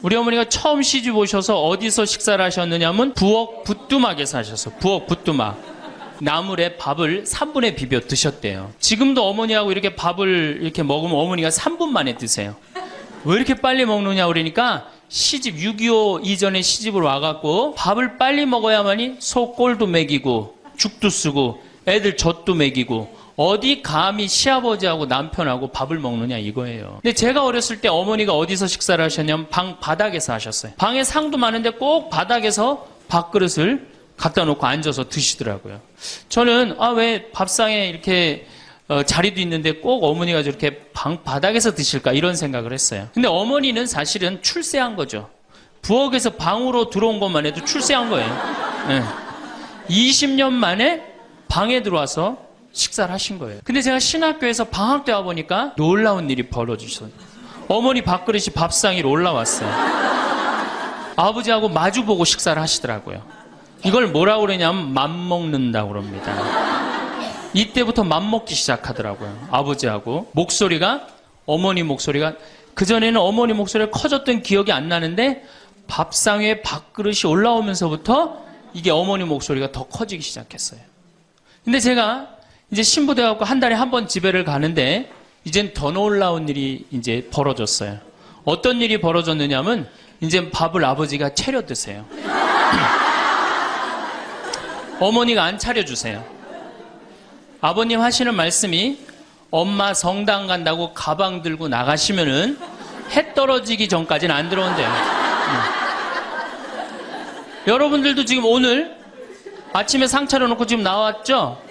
우리 어머니가 처음 시집 오셔서 어디서 식사를 하셨느냐면 부엌 부뚜막에서 하셨어요. 부엌 부뚜막. 나물에 밥을 3분에 비벼 드셨대요. 지금도 어머니하고 이렇게 밥을 이렇게 먹으면 어머니가 3분 만에 드세요. 왜 이렇게 빨리 먹느냐 그러니까 시집 6.25 이전에 시집을 와갖고 밥을 빨리 먹어야만이 소 꼴도 먹이고 죽도 쓰고 애들 젖도 먹이고 어디 감히 시아버지하고 남편하고 밥을 먹느냐 이거예요. 근데 제가 어렸을 때 어머니가 어디서 식사를 하셨냐면 방 바닥에서 하셨어요. 방에 상도 많은데 꼭 바닥에서 밥그릇을 갖다 놓고 앉아서 드시더라고요. 저는 왜 밥상에 이렇게 자리도 있는데 꼭 어머니가 저렇게 방 바닥에서 드실까 이런 생각을 했어요. 근데 어머니는 사실은 출세한 거죠. 부엌에서 방으로 들어온 것만 해도 출세한 거예요. 네. 20년 만에 방에 들어와서 식사를 하신 거예요. 근데 제가 신학교에서 방학 때 와보니까 놀라운 일이 벌어지셨어요. 어머니 밥그릇이 밥상 위로 올라왔어요. 아버지하고 마주보고 식사를 하시더라고요. 이걸 뭐라고 그러냐면 맘먹는다고 그럽니다. 이때부터 맘먹기 시작하더라고요. 아버지하고. 목소리가, 어머니 목소리가, 그전에는 어머니 목소리가 커졌던 기억이 안 나는데 밥상 위에 밥그릇이 올라오면서부터 이게 어머니 목소리가 더 커지기 시작했어요. 근데 제가 이제 신부돼갖고 한 달에 한 번 집에를 가는데 이젠 더 놀라운 일이 이제 벌어졌어요. 어떤 일이 벌어졌느냐면 이제 밥을 아버지가 차려 드세요. 어머니가 안 차려주세요. 아버님 하시는 말씀이 엄마 성당 간다고 가방 들고 나가시면은 해 떨어지기 전까지는 안 들어온대요. 여러분들도 지금 오늘 아침에 상 차려놓고 지금 나왔죠?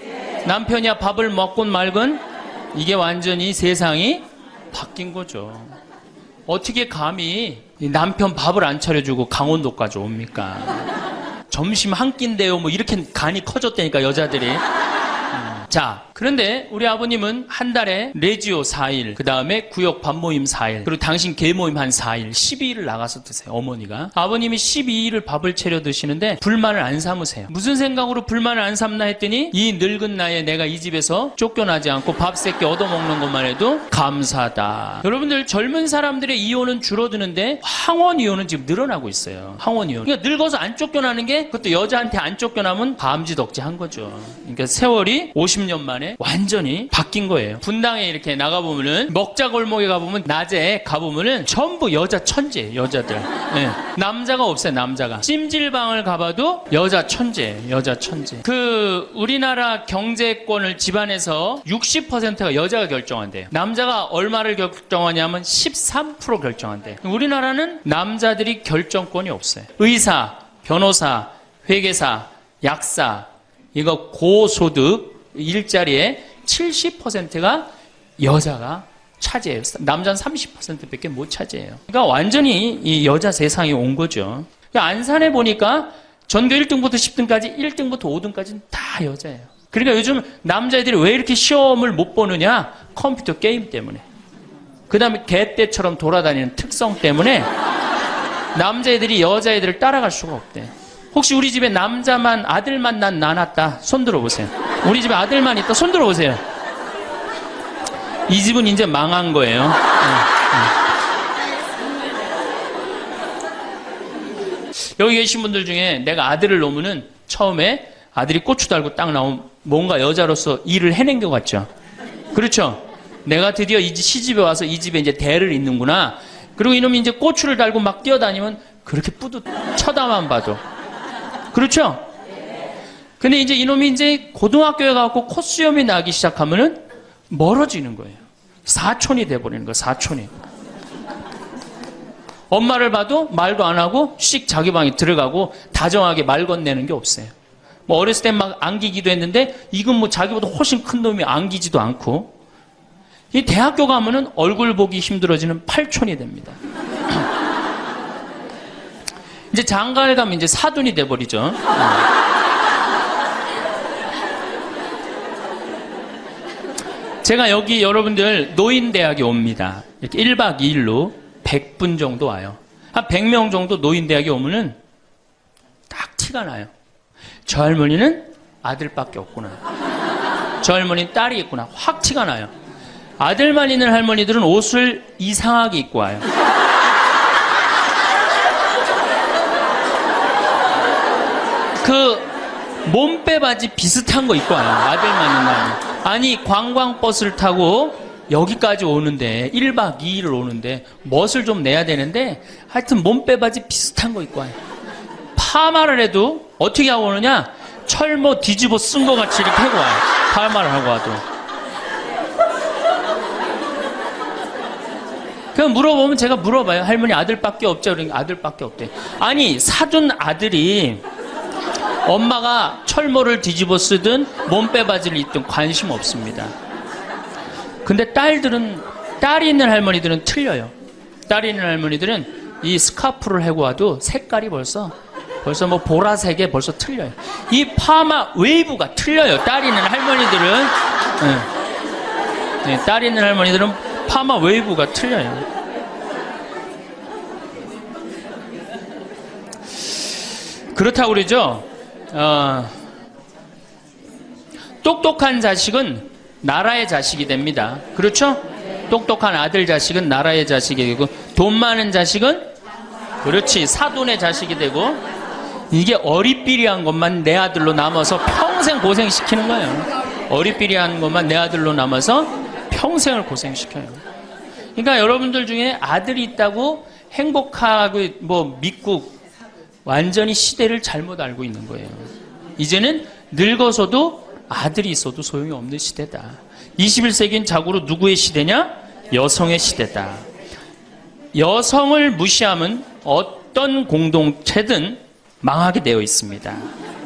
남편이야 밥을 먹곤 말건 이게 완전히 세상이 바뀐 거죠. 어떻게 감히 남편 밥을 안 차려주고 강원도까지 옵니까? 점심 한 끼인데요. 뭐 이렇게 간이 커졌다니까 여자들이. 자, 그런데 우리 아버님은 한 달에 레지오 4일, 그 다음에 구역 밥모임 4일, 그리고 당신 개모임 한 4일, 12일을 나가서 드세요, 어머니가. 아버님이 12일을 밥을 차려 드시는데 불만을 안 삼으세요. 무슨 생각으로 불만을 안 삼나 했더니 이 늙은 나이에 내가 이 집에서 쫓겨나지 않고 밥 세끼 얻어먹는 것만 해도 감사하다. 여러분들 젊은 사람들의 이혼은 줄어드는데 황혼 이혼은 지금 늘어나고 있어요. 황혼 이혼. 그러니까 늙어서 안 쫓겨나는 게 그것도 여자한테 안 쫓겨나면 감지덕지한 거죠. 그러니까 세월이 50년 만에 완전히 바뀐 거예요. 분당에 이렇게 나가보면은 먹자골목에 가보면 낮에 가보면은 전부 여자 천재 여자들. 네. 남자가 없어요. 남자가. 찜질방을 가봐도 여자 천재 여자 천재. 그 우리나라 경제권을 집안에서 60%가 여자가 결정한대요. 남자가 얼마를 결정하냐면 13% 결정한대요. 우리나라는 남자들이 결정권이 없어요. 의사, 변호사, 회계사, 약사, 이거 고소득 일자리에 70%가 여자가 차지해요. 남자는 30%밖에 못 차지해요. 그러니까 완전히 이 여자 세상이 온 거죠. 그러니까 안산에 보니까 전교 1등부터 10등까지 1등부터 5등까지는 다 여자예요. 그러니까 요즘 남자애들이 왜 이렇게 시험을 못 보느냐? 컴퓨터 게임 때문에. 그 다음에 개떼처럼 돌아다니는 특성 때문에 남자애들이 여자애들을 따라갈 수가 없대. 혹시 우리 집에 남자만 아들만 낳았다 손 들어보세요. 우리 집에 아들만 있다 손 들어보세요. 이 집은 이제 망한 거예요. 여기 계신 분들 중에 내가 아들을 놓으면은 처음에 아들이 고추 달고 딱 나오면 뭔가 여자로서 일을 해낸 것 같죠. 그렇죠. 내가 드디어 이 시집에 와서 이 집에 이제 대를 잇는구나. 그리고 이놈이 이제 고추를 달고 막 뛰어다니면 그렇게 뿌듯 쳐다만 봐도. 그렇죠? 근데 이제 이놈이 이제 고등학교에 가고 콧수염이 나기 시작하면은 멀어지는 거예요. 사촌이 돼버리는 거예요, 사촌이. 엄마를 봐도 말도 안 하고 씩 자기 방에 들어가고 다정하게 말 건네는 게 없어요. 뭐 어렸을 땐 막 안기기도 했는데 이건 뭐 자기보다 훨씬 큰 놈이 안기지도 않고. 이 대학교 가면은 얼굴 보기 힘들어지는 팔촌이 됩니다. 이제 장가를 가면 이제 사돈이 돼버리죠. 제가 여기 여러분들 노인대학에 옵니다. 이렇게 1박 2일로 100분 정도 와요. 한 100명 정도 노인대학에 오면은 딱 티가 나요. 저 할머니는 아들밖에 없구나. 저 할머니는 딸이 있구나. 확 티가 나요. 아들만 있는 할머니들은 옷을 이상하게 입고 와요. 그 몸빼 바지 비슷한 거 입고 와요. 아들만 있는 날. 아니 관광버스를 타고 여기까지 오는데 1박 2일을 오는데 멋을 좀 내야 되는데 하여튼 몸빼 바지 비슷한 거 입고 와요. 파마를 해도 어떻게 하고 오느냐? 철모 뒤집어 쓴 거 같이 이렇게 하고 와요. 파마를 하고 와도. 그럼 물어보면 제가 물어봐요. 할머니 아들밖에 없죠? 그러니까 아들밖에 없대. 아니 사둔 아들이 엄마가 철모를 뒤집어 쓰든 몸빼 바지를 입든 관심 없습니다. 근데 딸이 있는 할머니들은 틀려요. 딸이 있는 할머니들은 이 스카프를 하고 와도 색깔이 벌써 뭐 보라색에 벌써 틀려요. 이 파마 웨이브가 틀려요. 딸이 있는 할머니들은. 네, 딸이 있는 할머니들은 파마 웨이브가 틀려요. 그렇다고 그러죠. 똑똑한 자식은 나라의 자식이 됩니다. 그렇죠? 똑똑한 아들 자식은 나라의 자식이 되고, 돈 많은 자식은 그렇지 사돈의 자식이 되고, 이게 어리삐리한 것만 내 아들로 남아서 평생 고생시키는 거예요. 어리삐리한 것만 내 아들로 남아서 평생을 고생시켜요. 그러니까 여러분들 중에 아들이 있다고 행복하고 뭐 믿고 완전히 시대를 잘못 알고 있는 거예요. 이제는 늙어서도 아들이 있어도 소용이 없는 시대다. 21세기는 자고로 누구의 시대냐? 여성의 시대다. 여성을 무시하면 어떤 공동체든 망하게 되어 있습니다.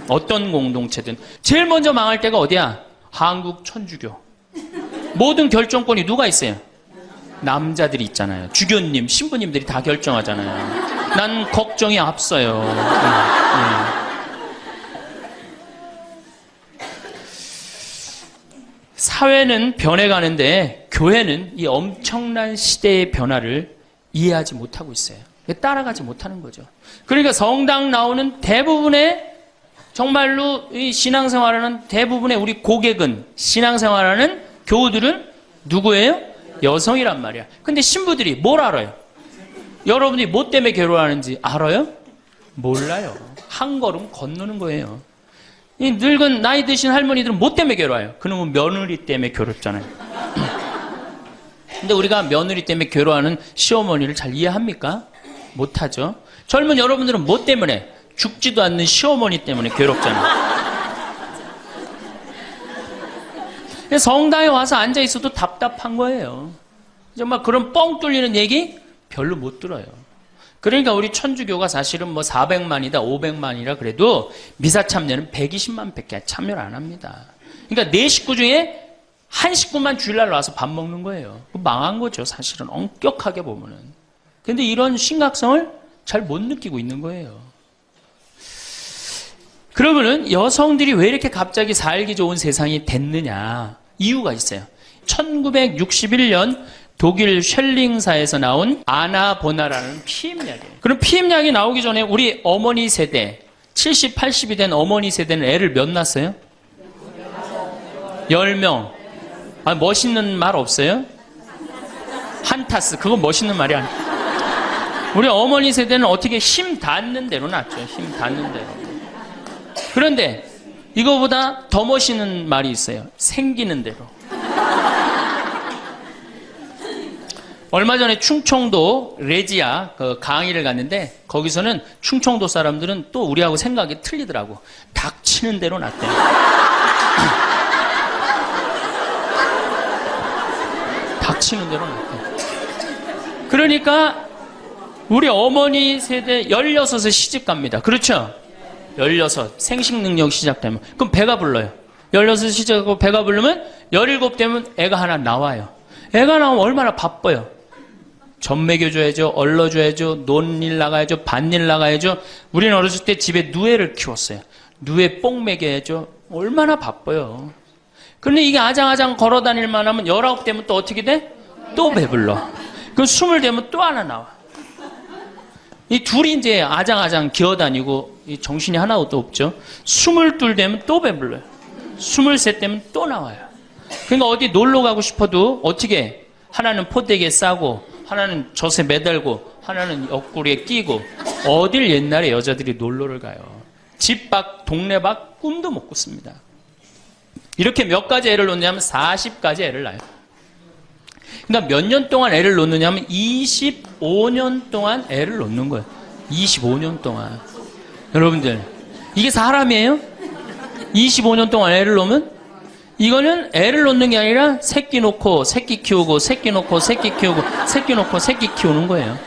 어떤 공동체든. 제일 먼저 망할 때가 어디야? 한국 천주교. 모든 결정권이 누가 있어요? 남자들이 있잖아요. 주교님, 신부님들이 다 결정하잖아요. 난 걱정이 앞서요. 사회는 변해가는데 교회는 이 엄청난 시대의 변화를 이해하지 못하고 있어요. 따라가지 못하는 거죠. 그러니까 성당 나오는 대부분의 정말로 이 신앙생활하는 대부분의 우리 고객은 신앙생활하는 교우들은 누구예요? 여성이란 말이야. 근데 신부들이 뭘 알아요? 여러분이 뭐 때문에 괴로워하는지 알아요? 몰라요. 한 걸음 건너는 거예요. 이 늙은 나이 드신 할머니들은 뭐 때문에 괴로워요? 그놈은 며느리 때문에 괴롭잖아요. 근데 우리가 며느리 때문에 괴로워하는 시어머니를 잘 이해합니까? 못하죠. 젊은 여러분들은 뭐 때문에? 죽지도 않는 시어머니 때문에 괴롭잖아요. 성당에 와서 앉아 있어도 답답한 거예요. 정말 그런 뻥 뚫리는 얘기 별로 못 들어요. 그러니까 우리 천주교가 사실은 뭐 400만이다 500만이라 그래도 미사 참여는 120만 밖에 참여를 안 합니다. 그러니까 네 식구 중에 한 식구만 주일날 와서 밥 먹는 거예요. 망한 거죠, 사실은. 엄격하게 보면은. 근데 이런 심각성을 잘 못 느끼고 있는 거예요. 그러면은 여성들이 왜 이렇게 갑자기 살기 좋은 세상이 됐느냐? 이유가 있어요. 1961년 독일 쉘링사에서 나온 아나보나라는 피임약이에요. 그럼 피임약이 나오기 전에 우리 어머니 세대, 70, 80이 된 어머니 세대는 애를 몇 낳았어요? 10명. 아, 멋있는 말 없어요? 한타스. 그건 멋있는 말이 아니에요. 우리 어머니 세대는 어떻게 힘 닿는 대로 낳죠. 힘 닿는 대로. 그런데 이거보다 더 멋있는 말이 있어요. 생기는 대로. 얼마 전에 충청도 레지아 그 강의를 갔는데 거기서는 충청도 사람들은 또 우리하고 생각이 틀리더라고. 닥치는 대로 낳대요. 닥치는 대로 낳대요. 그러니까 우리 어머니 세대 16에 시집 갑니다. 그렇죠? 16 생식능력 시작되면 그럼 배가 불러요. 16 시작하고 배가 부르면 17 되면 애가 하나 나와요. 애가 나오면 얼마나 바빠요. 젖 먹여줘야죠. 얼러줘야죠. 논일 나가야죠. 밭일 나가야죠. 우리는 어렸을 때 집에 누에를 키웠어요. 누에 뽕 먹여야죠. 얼마나 바빠요. 그런데 이게 아장아장 걸어다닐만 하면 19 되면 또 어떻게 돼? 또 배불러. 그럼 20 되면 또 하나 나와. 이 둘이 이제 아장아장 기어다니고 정신이 하나도 없죠. 22 되면 또 배불러요. 23 되면 또 나와요. 그러니까 어디 놀러 가고 싶어도 어떻게 하나는 포대기에 싸고 하나는 젖에 매달고 하나는 옆구리에 끼고 어딜 옛날에 여자들이 놀러를 가요. 집 밖, 동네 밖 꿈도 못 꿨습니다. 이렇게 몇 가지 애를 놓냐면 40가지 애를 낳아요. 그러니까 몇 년 동안 애를 놓느냐면 25년 동안 애를 놓는 거예요. 25년 동안. 여러분들, 이게 사람이에요? 25년 동안 애를 놓으면? 이거는 애를 놓는 게 아니라 새끼 놓고 새끼 키우고 새끼 놓고 새끼 키우고 새끼 놓고 새끼 키우는 거예요.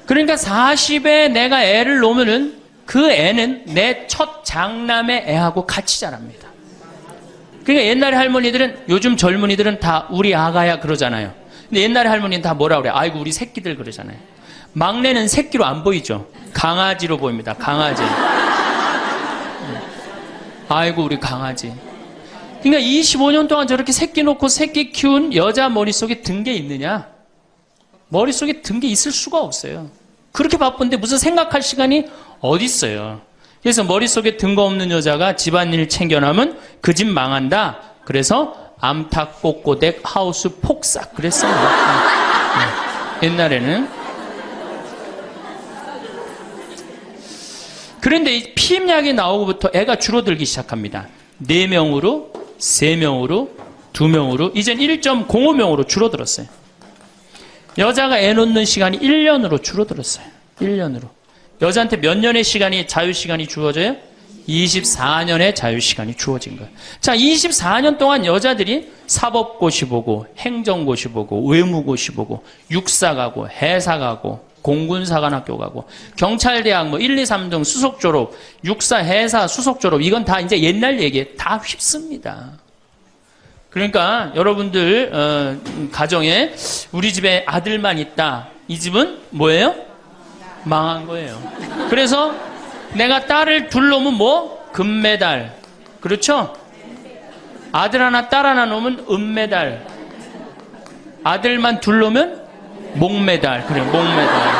그러니까 40에 내가 애를 놓으면은 그 애는 내 첫 장남의 애하고 같이 자랍니다. 그러니까 옛날에 할머니들은, 요즘 젊은이들은 다 우리 아가야 그러잖아요. 근데 옛날에 할머니는 다 뭐라 그래요? 아이고 우리 새끼들 그러잖아요. 막내는 새끼로 안 보이죠. 강아지로 보입니다. 강아지. 아이고 우리 강아지. 그러니까 25년 동안 저렇게 새끼 놓고 새끼 키운 여자 머릿속에 든 게 있느냐? 머릿속에 든 게 있을 수가 없어요. 그렇게 바쁜데 무슨 생각할 시간이 어디 있어요. 그래서 머릿속에 든 거 없는 여자가 집안일 챙겨나면 그 집 망한다. 그래서 암탉 꼬꼬댁 하우스 폭삭 그랬어요. 옛날에는. 그런데 이 피임약이 나오고부터 애가 줄어들기 시작합니다. 4명으로, 3명으로, 2명으로, 이젠 1.05명으로 줄어들었어요. 여자가 애 놓는 시간이 1년으로 줄어들었어요. 1년으로. 여자한테 몇 년의 시간이, 자유시간이 주어져요? 24년의 자유시간이 주어진 거예요. 자, 24년 동안 여자들이 사법고시 보고, 행정고시 보고, 외무고시 보고, 육사 가고, 해사 가고, 공군사관학교 가고, 경찰대학 뭐 1, 2, 3등 수석 졸업, 육사, 해사, 수석 졸업, 이건 다 이제 옛날 얘기에 다 휩습니다. 그러니까 여러분들 가정에 우리 집에 아들만 있다. 이 집은 뭐예요? 망한 거예요. 그래서 내가 딸을 둘 놓으면 뭐? 금메달. 그렇죠? 아들 하나 딸 하나 놓으면 은메달. 아들만 둘 놓으면 목메달. 그래, 목메달.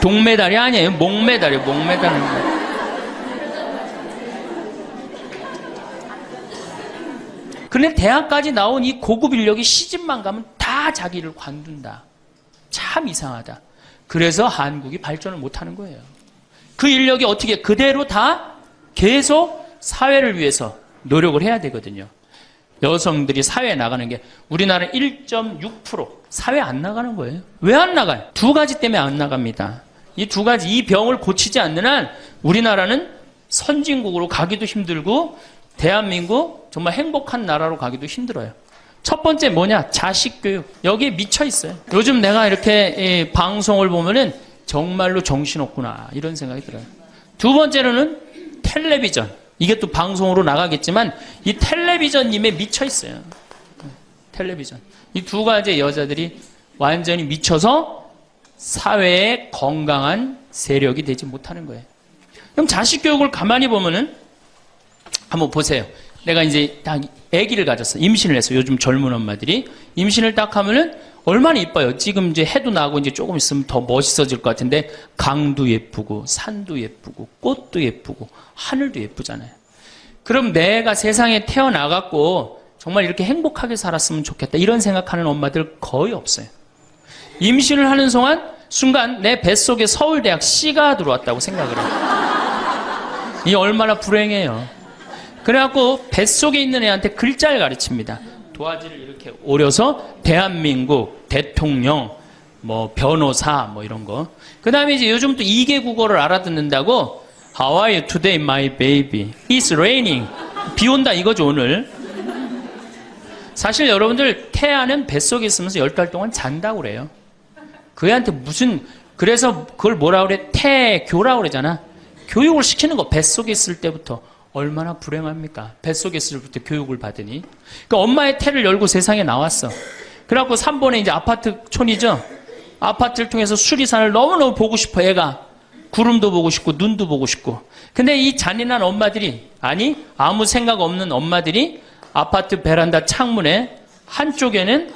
동메달이 아니에요. 목메달이에요. 목메달은. 그런데 대학까지 나온 이 고급 인력이 시집만 가면 다 자기를 관둔다. 참 이상하다. 그래서 한국이 발전을 못하는 거예요. 그 인력이 어떻게 그대로 다 계속 사회를 위해서 노력을 해야 되거든요. 여성들이 사회에 나가는 게 우리나라는 1.6% 사회 안 나가는 거예요. 왜 안 나가요? 두 가지 때문에 안 나갑니다. 이 두 가지, 이 병을 고치지 않는 한 우리나라는 선진국으로 가기도 힘들고 대한민국 정말 행복한 나라로 가기도 힘들어요. 첫 번째 뭐냐? 자식 교육. 여기에 미쳐 있어요. 요즘 내가 이렇게 방송을 보면은 정말로 정신없구나 이런 생각이 들어요. 두 번째로는 텔레비전. 이게 또 방송으로 나가겠지만 이 텔레비전님에 미쳐 있어요. 텔레비전. 이 두 가지 여자들이 완전히 미쳐서 사회에 건강한 세력이 되지 못하는 거예요. 그럼 자식 교육을 가만히 보면은 한번 보세요. 내가 이제 딱 아기를 가졌어. 임신을 했어. 요즘 젊은 엄마들이. 임신을 딱 하면은 얼마나 이뻐요. 지금 이제 해도 나고 이제 조금 있으면 더 멋있어질 것 같은데 강도 예쁘고 산도 예쁘고 꽃도 예쁘고 하늘도 예쁘잖아요. 그럼 내가 세상에 태어나갖고 정말 이렇게 행복하게 살았으면 좋겠다. 이런 생각하는 엄마들 거의 없어요. 임신을 하는 순간 내 뱃속에 서울대학 C가 들어왔다고 생각을 해요. 이 얼마나 불행해요. 그래갖고 뱃속에 있는 애한테 글자를 가르칩니다. 도화지를 이렇게 오려서 대한민국, 대통령, 뭐 변호사 뭐 이런 거. 그 다음에 이제 요즘 또 2개 국어를 알아듣는다고 How are you today, my baby? It's raining. 비 온다 이거죠 오늘. 사실 여러분들 태아는 뱃속에 있으면서 10달 동안 잔다고 그래요. 그 애한테 무슨, 그래서 그걸 뭐라 그래? 태교라고 그러잖아. 교육을 시키는 거 뱃속에 있을 때부터. 얼마나 불행합니까? 뱃속에 있을 때 교육을 받으니. 그러니까 엄마의 태를 열고 세상에 나왔어. 그래갖고 3번에 이제 아파트촌이죠. 아파트를 통해서 수리산을 너무너무 보고 싶어 애가. 구름도 보고 싶고 눈도 보고 싶고. 근데 이 잔인한 엄마들이, 아니 아무 생각 없는 엄마들이 아파트 베란다 창문에 한쪽에는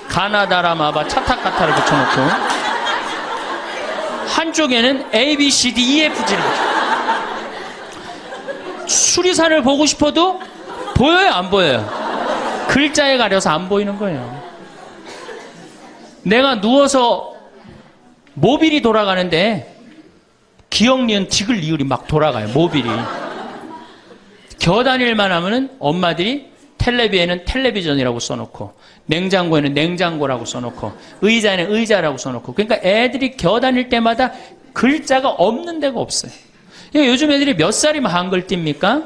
가나다라마바 차타카타를 붙여놓고 한쪽에는 A, B, C, D, E, F, G를 붙여놓고 수리산을 보고 싶어도 보여요? 안 보여요? 글자에 가려서 안 보이는 거예요. 내가 누워서 모빌이 돌아가는데 기억, 니은, 디귿, 리을이 막 돌아가요. 모빌이. 겨다닐만 하면은 엄마들이 텔레비에는 텔레비전이라고 써놓고, 냉장고에는 냉장고라고 써놓고, 의자에는 의자라고 써놓고. 그러니까 애들이 겨다닐 때마다 글자가 없는 데가 없어요. 그러니까 요즘 애들이 몇 살이면 한글 띱니까?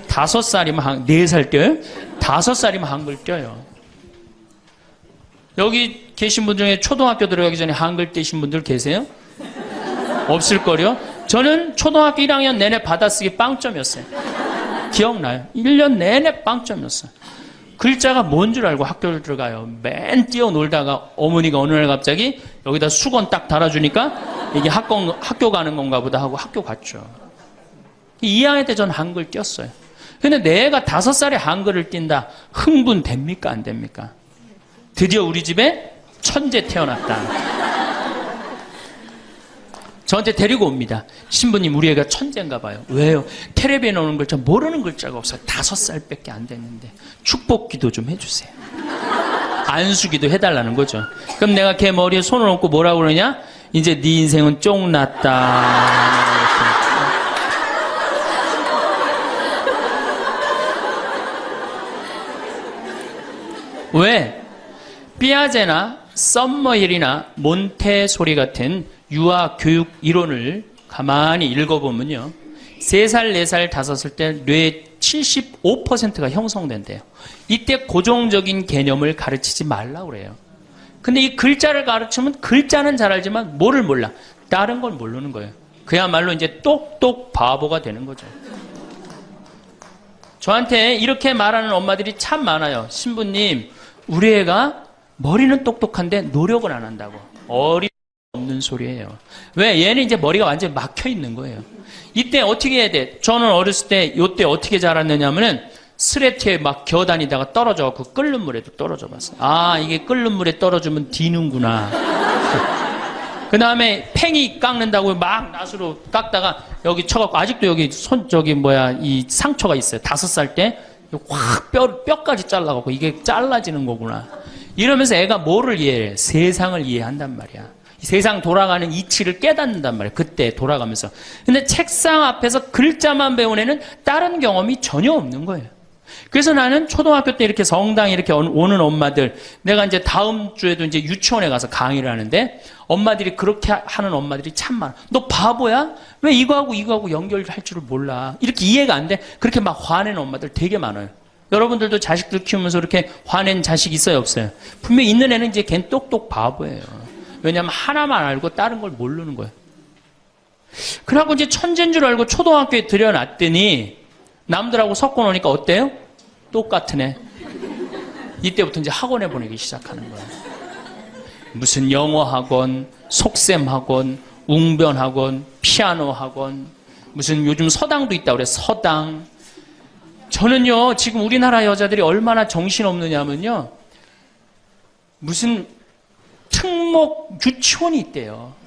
5살이면 4살 띄어요? 5살이면 한글 띄어요. 여기 계신 분 중에 초등학교 들어가기 전에 한글 띄신 분들 계세요? 없을걸요? 저는 초등학교 1학년 내내 받아쓰기 빵점이었어요. 기억나요? 1년 내내 빵점이었어요. 글자가 뭔 줄 알고 학교를 들어가요. 맨 뛰어놀다가 어머니가 어느 날 갑자기 여기다 수건 딱 달아주니까 이게 학교 가는 건가 보다 하고 학교 갔죠. 2학년 때 전 한글 띄었어요. 근데 내가 5살에 한글을 띈다. 흥분됩니까? 안 됩니까? 드디어 우리 집에 천재 태어났다. 저한테 데리고 옵니다. 신부님, 우리 애가 천재인가 봐요. 왜요? 텔레비에 나오는 글자 모르는 글자가 없어요. 5살밖에 안 됐는데 축복기도 좀 해주세요. 안수기도 해달라는 거죠. 그럼 내가 걔 머리에 손을 얹고 뭐라고 그러냐? 이제 네 인생은 쫑났다. 왜? 피아제나 썸머힐이나 몬테소리 같은 유아 교육 이론을 가만히 읽어보면요. 3살, 4살, 5살 때 뇌의 75%가 형성된대요. 이때 고정적인 개념을 가르치지 말라고 그래요. 근데 이 글자를 가르치면 글자는 잘 알지만 뭐를 몰라. 다른 걸 모르는 거예요. 그야말로 이제 똑똑 바보가 되는 거죠. 저한테 이렇게 말하는 엄마들이 참 많아요. 신부님, 우리 애가 머리는 똑똑한데 노력을 안 한다고. 없는 소리예요. 왜? 얘는 이제 머리가 완전히 막혀 있는 거예요. 이때 어떻게 해야 돼? 저는 어렸을 때 요때 어떻게 자랐느냐면은 스레트에 막 겨다니다가 떨어져갖고 끓는 물에도 떨어져 봤어요. 아, 이게 끓는 물에 떨어지면 디는구나. 그 다음에 팽이 깎는다고 막 낫으로 깎다가 여기 쳐갖고 아직도 여기 이 상처가 있어요. 5살 때 확 뼈까지 잘라갖고 이게 잘라지는 거구나. 이러면서 애가 뭐를 이해해? 세상을 이해한단 말이야. 세상 돌아가는 이치를 깨닫는단 말이에요. 그때 돌아가면서. 근데 책상 앞에서 글자만 배운 애는 다른 경험이 전혀 없는 거예요. 그래서 나는 초등학교 때 이렇게 성당에 이렇게 오는 엄마들, 내가 이제 다음 주에도 이제 유치원에 가서 강의를 하는데 엄마들이 그렇게 하는 엄마들이 참 많아. 너 바보야? 왜 이거하고 연결할 줄을 몰라? 이렇게 이해가 안 돼? 그렇게 막 화내는 엄마들 되게 많아요. 여러분들도 자식들 키우면서 이렇게 화낸 자식 있어요, 없어요? 분명히 있는 애는 이제 걘 똑똑 바보예요. 왜냐하면 하나만 알고 다른 걸 모르는 거예요. 그래갖고 이제 천재인 줄 알고 초등학교에 들여놨더니 남들하고 섞어 놓으니까 어때요? 똑같은 애. 이때부터 이제 학원에 보내기 시작하는 거예요. 무슨 영어 학원, 속셈 학원, 웅변 학원, 피아노 학원, 무슨 요즘 서당도 있다고 그래. 서당. 저는요, 지금 우리나라 여자들이 얼마나 정신없느냐면요, 무슨 특목 유치원이 있대요.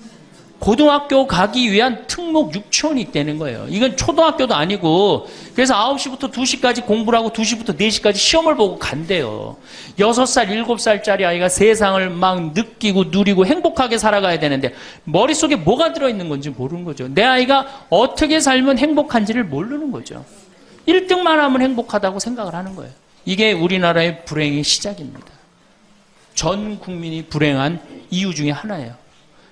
고등학교 가기 위한 특목 유치원이 있다는 거예요. 이건 초등학교도 아니고, 그래서 9시부터 2시까지 공부를 하고 2시부터 4시까지 시험을 보고 간대요. 6살, 7살짜리 아이가 세상을 막 느끼고 누리고 행복하게 살아가야 되는데 머릿속에 뭐가 들어있는 건지 모르는 거죠. 내 아이가 어떻게 살면 행복한지를 모르는 거죠. 1등만 하면 행복하다고 생각을 하는 거예요. 이게 우리나라의 불행의 시작입니다. 전 국민이 불행한 이유 중에 하나예요.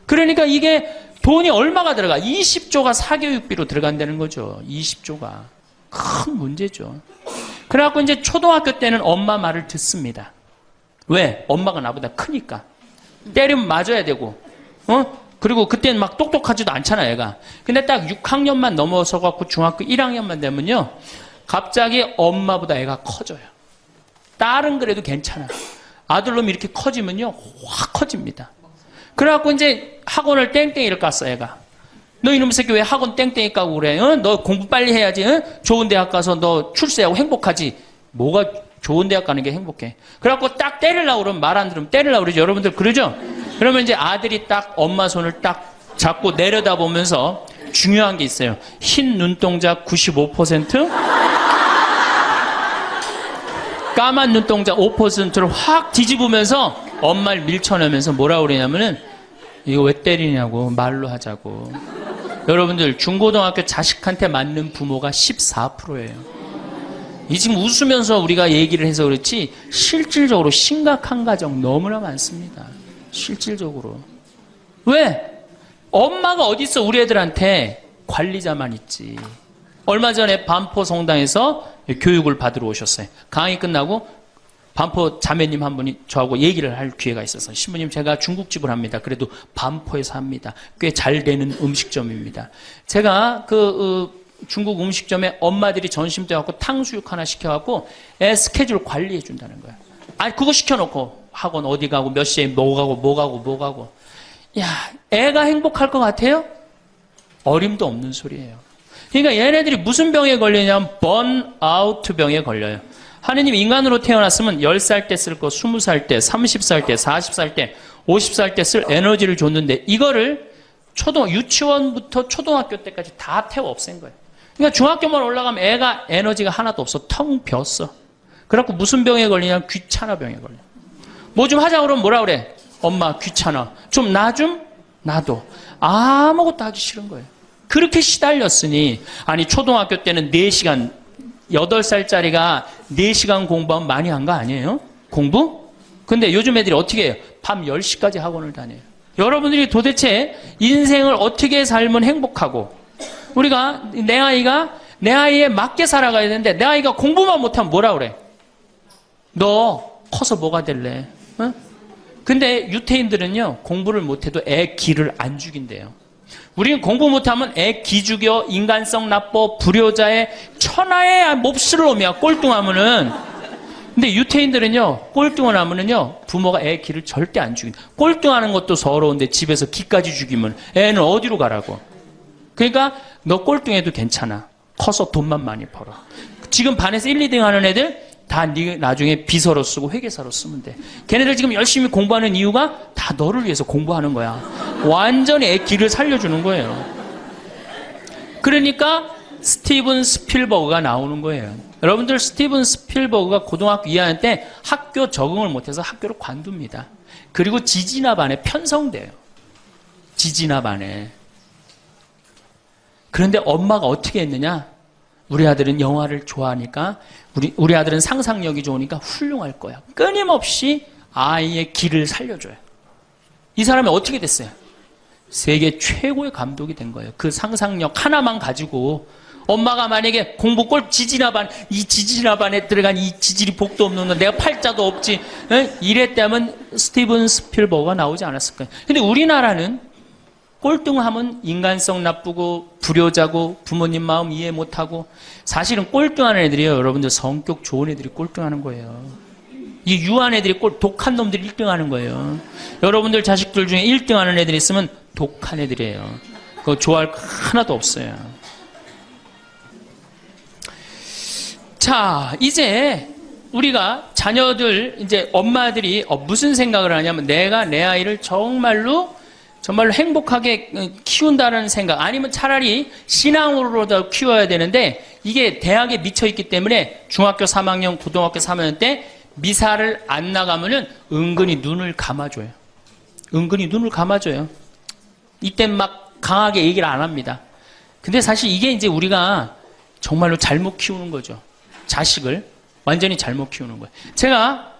그러니까 이게 돈이 얼마가 들어가? 20조가 사교육비로 들어간다는 거죠. 20조가. 큰 문제죠. 그래갖고 이제 초등학교 때는 엄마 말을 듣습니다. 왜? 엄마가 나보다 크니까. 때리면 맞아야 되고, 그리고 그때는 막 똑똑하지도 않잖아, 얘가. 근데 딱 6학년만 넘어서갖고 중학교 1학년만 되면요, 갑자기 엄마보다 애가 커져요. 딸은 그래도 괜찮아. 아들놈이 이렇게 커지면요, 확 커집니다. 그래갖고 이제 학원을 땡땡이를 깠어, 애가. 너 이놈의 새끼 왜 학원 땡땡이 까고 그래? 너 공부 빨리 해야지. 좋은 대학 가서 너 출세하고 행복하지. 뭐가 좋은 대학 가는 게 행복해. 그래갖고 딱 때리려고 그러면 말 안 들으면 때리려고 그러죠. 여러분들 그러죠? 그러면 이제 아들이 딱 엄마 손을 딱 잡고 내려다보면서 중요한 게 있어요. 흰 눈동자 95%, 까만 눈동자 5%를 확 뒤집으면서 엄마를 밀쳐내면서 뭐라고 그러냐면은 이거 왜 때리냐고 말로 하자고. 여러분들 중고등학교 자식한테 맞는 부모가 14%예요. 이 지금 웃으면서 우리가 얘기를 해서 그렇지 실질적으로 심각한 가정 너무나 많습니다. 실질적으로. 왜? 엄마가 어디 있어? 우리 애들한테 관리자만 있지. 얼마 전에 반포 성당에서 교육을 받으러 오셨어요. 강의 끝나고 반포 자매님 한 분이 저하고 얘기를 할 기회가 있어서 신부님 제가 중국집을 합니다. 그래도 반포에서 합니다. 꽤 잘 되는 음식점입니다. 제가 중국 음식점에 엄마들이 점심 때 갖고 탕수육 하나 시켜갖고 애 스케줄 관리해 준다는 거야. 아니 그거 시켜놓고 학원 어디 가고 몇 시에 뭐 가고 야 애가 행복할 것 같아요? 어림도 없는 소리예요. 그러니까 얘네들이 무슨 병에 걸리냐면 번아웃 병에 걸려요. 하느님 인간으로 태어났으면 10살 때 쓸 거 20살 때, 30살 때, 40살 때, 50살 때 쓸 에너지를 줬는데 이거를 유치원부터 초등학교 때까지 다 태워 없앤 거예요. 그러니까 중학교만 올라가면 애가 에너지가 하나도 없어. 텅 비었어. 그래갖고 무슨 병에 걸리냐면 귀찮아 병에 걸려. 뭐 좀 하자 그러면 뭐라 그래? 엄마 귀찮아. 좀 놔도. 아무것도 하기 싫은 거예요. 그렇게 시달렸으니 아니 초등학교 때는 4시간 8살짜리가 4시간 공부하면 많이 한 거 아니에요? 공부? 근데 요즘 애들이 어떻게 해요? 밤 10시까지 학원을 다녀요. 여러분들이 도대체 인생을 어떻게 살면 행복하고 우리가 내 아이에 맞게 살아가야 되는데 내 아이가 공부만 못하면 뭐라 그래? 너 커서 뭐가 될래? 어? 근데 유태인들은요 공부를 못해도 애 기를 안 죽인대요. 우리는 공부 못하면 애 기죽여 인간성 나빠 불효자의 천하의 몹쓸 놈이야 꼴뚱하면은. 근데 유태인들은요 꼴뚱하면은요 부모가 애 기를 절대 안 죽인다. 꼴뚱하는 것도 서러운데 집에서 기까지 죽이면 애는 어디로 가라고. 그러니까 너 꼴뚱해도 괜찮아. 커서 돈만 많이 벌어. 지금 반에서 1, 2등 하는 애들 다 네 나중에 비서로 쓰고 회계사로 쓰면 돼. 걔네들 지금 열심히 공부하는 이유가 다 너를 위해서 공부하는 거야. 완전히 애 기를 살려주는 거예요. 그러니까 스티븐 스필버그가 나오는 거예요. 여러분들 스티븐 스필버그가 고등학교 2학년 때 학교 적응을 못해서 학교를 관둡니다. 그리고 지지나 반에 편성돼요. 지지나 반에. 그런데 엄마가 어떻게 했느냐? 우리 아들은 영화를 좋아하니까 우리 아들은 상상력이 좋으니까 훌륭할 거야. 끊임없이 아이의 길을 살려줘요. 이 사람이 어떻게 됐어요? 세계 최고의 감독이 된 거예요. 그 상상력 하나만 가지고 엄마가 만약에 공부 지지나반 이 지지나반에 들어간 이 지질이 복도 없는 거 내가 팔자도 없지 이랬다면 스티븐 스필버그가 나오지 않았을 거예요. 근데 우리나라는 꼴등하면 인간성 나쁘고 불효자고 부모님 마음 이해 못하고 사실은 꼴등하는 애들이에요. 여러분들 성격 좋은 애들이 꼴등하는 거예요. 이 유한 애들이 독한 놈들이 1등하는 거예요. 여러분들 자식들 중에 1등하는 애들이 있으면 독한 애들이에요. 그거 좋아할 거 하나도 없어요. 자, 이제 우리가 자녀들 이제 엄마들이 무슨 생각을 하냐면 내가 내 아이를 정말로 행복하게 키운다는 생각 아니면 차라리 신앙으로도 키워야 되는데 이게 대학에 미쳐있기 때문에 중학교 3학년 고등학교 3학년 때 미사를 안 나가면은 은근히 눈을 감아줘요. 은근히 눈을 감아줘요. 이땐 막 강하게 얘기를 안 합니다. 근데 사실 이게 이제 우리가 정말로 잘못 키우는 거죠. 자식을 완전히 잘못 키우는 거예요.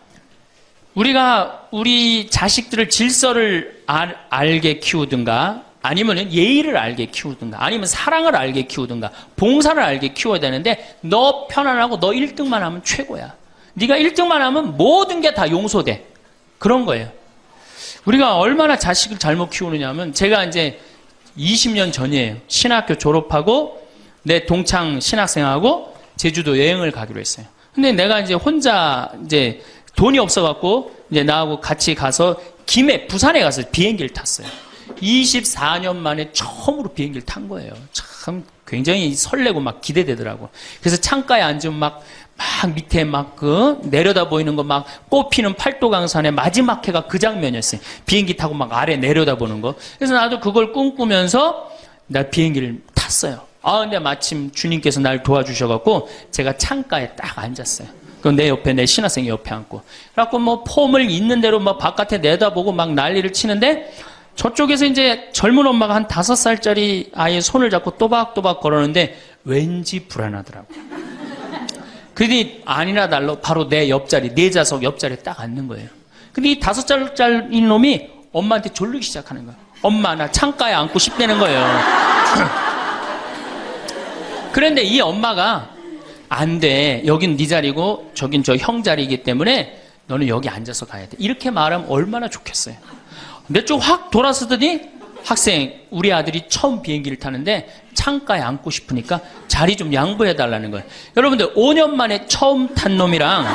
우리가 우리 자식들을 질서를 알게 키우든가 아니면 예의를 알게 키우든가 아니면 사랑을 알게 키우든가 봉사를 알게 키워야 되는데 너 편안하고 너 1등만 하면 최고야. 네가 1등만 하면 모든 게 다 용서돼. 그런 거예요. 우리가 얼마나 자식을 잘못 키우느냐 하면 제가 이제 20년 전이에요. 신학교 졸업하고 내 동창 신학생하고 제주도 여행을 가기로 했어요. 근데 내가 이제 혼자 이제 돈이 없어갖고 이제 나하고 같이 가서 부산에 가서 비행기를 탔어요. 24년 만에 처음으로 비행기를 탄 거예요. 참 굉장히 설레고 막 기대되더라고. 그래서 창가에 앉으면 막 밑에 내려다 보이는 거 막 꽃피는 팔도강산의 마지막 해가 그 장면이었어요. 비행기 타고 막 아래 내려다 보는 거. 그래서 나도 그걸 꿈꾸면서 나 비행기를 탔어요. 근데 마침 주님께서 날 도와주셔갖고 제가 창가에 딱 앉았어요. 그럼 내 옆에 내 신학생이 옆에 앉고. 그래갖고 폼을 있는 대로 막 바깥에 내다보고 막 난리를 치는데 저쪽에서 이제 젊은 엄마가 한 5살짜리 아이의 손을 잡고 또박또박 걸었는데 왠지 불안하더라고요. 그러더니 아니나 달러 바로 내 옆자리, 내 좌석 옆자리에 딱 앉는 거예요. 근데 이 5살짜리 놈이 엄마한테 졸르기 시작하는 거예요. 엄마, 나 창가에 앉고 싶다는 거예요. 그런데 이 엄마가 안 돼. 여긴 네 자리고 저긴 저 형 자리이기 때문에 너는 여기 앉아서 가야 돼. 이렇게 말하면 얼마나 좋겠어요. 내 쪽 확 돌아서더니 학생, 우리 아들이 처음 비행기를 타는데 창가에 앉고 싶으니까 자리 좀 양보해 달라는 거예요. 여러분들 5년 만에 처음 탄 놈이랑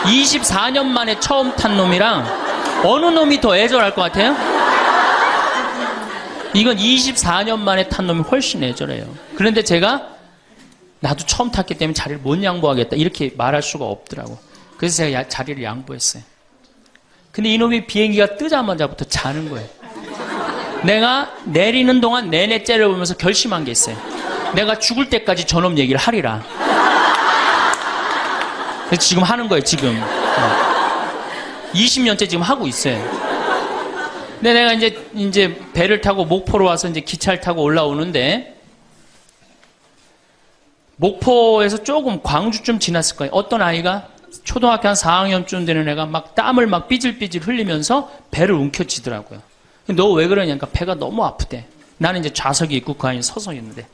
24년 만에 처음 탄 놈이랑 어느 놈이 더 애절할 것 같아요? 이건 24년 만에 탄 놈이 훨씬 애절해요. 그런데 제가 나도 처음 탔기 때문에 자리를 못 양보하겠다 이렇게 말할 수가 없더라고. 그래서 제가 자리를 양보했어요. 근데 이놈이 비행기가 뜨자마자부터 자는 거예요. 내가 내리는 동안 내내 째려보면서 결심한 게 있어요. 내가 죽을 때까지 저놈 얘기를 하리라. 그래서 지금 하는 거예요, 지금. 20년째 지금 하고 있어요. 근데 내가 이제 배를 타고 목포로 와서 이제 기차를 타고 올라오는데, 목포에서 조금 광주쯤 지났을 거예요. 어떤 아이가 초등학교 한 4학년쯤 되는 애가 막 땀을 막 삐질삐질 흘리면서 배를 움켜쥐더라고요. 너 왜 그러냐니까 배가 너무 아프대. 나는 이제 좌석이 있고 그 안에 서서 있는데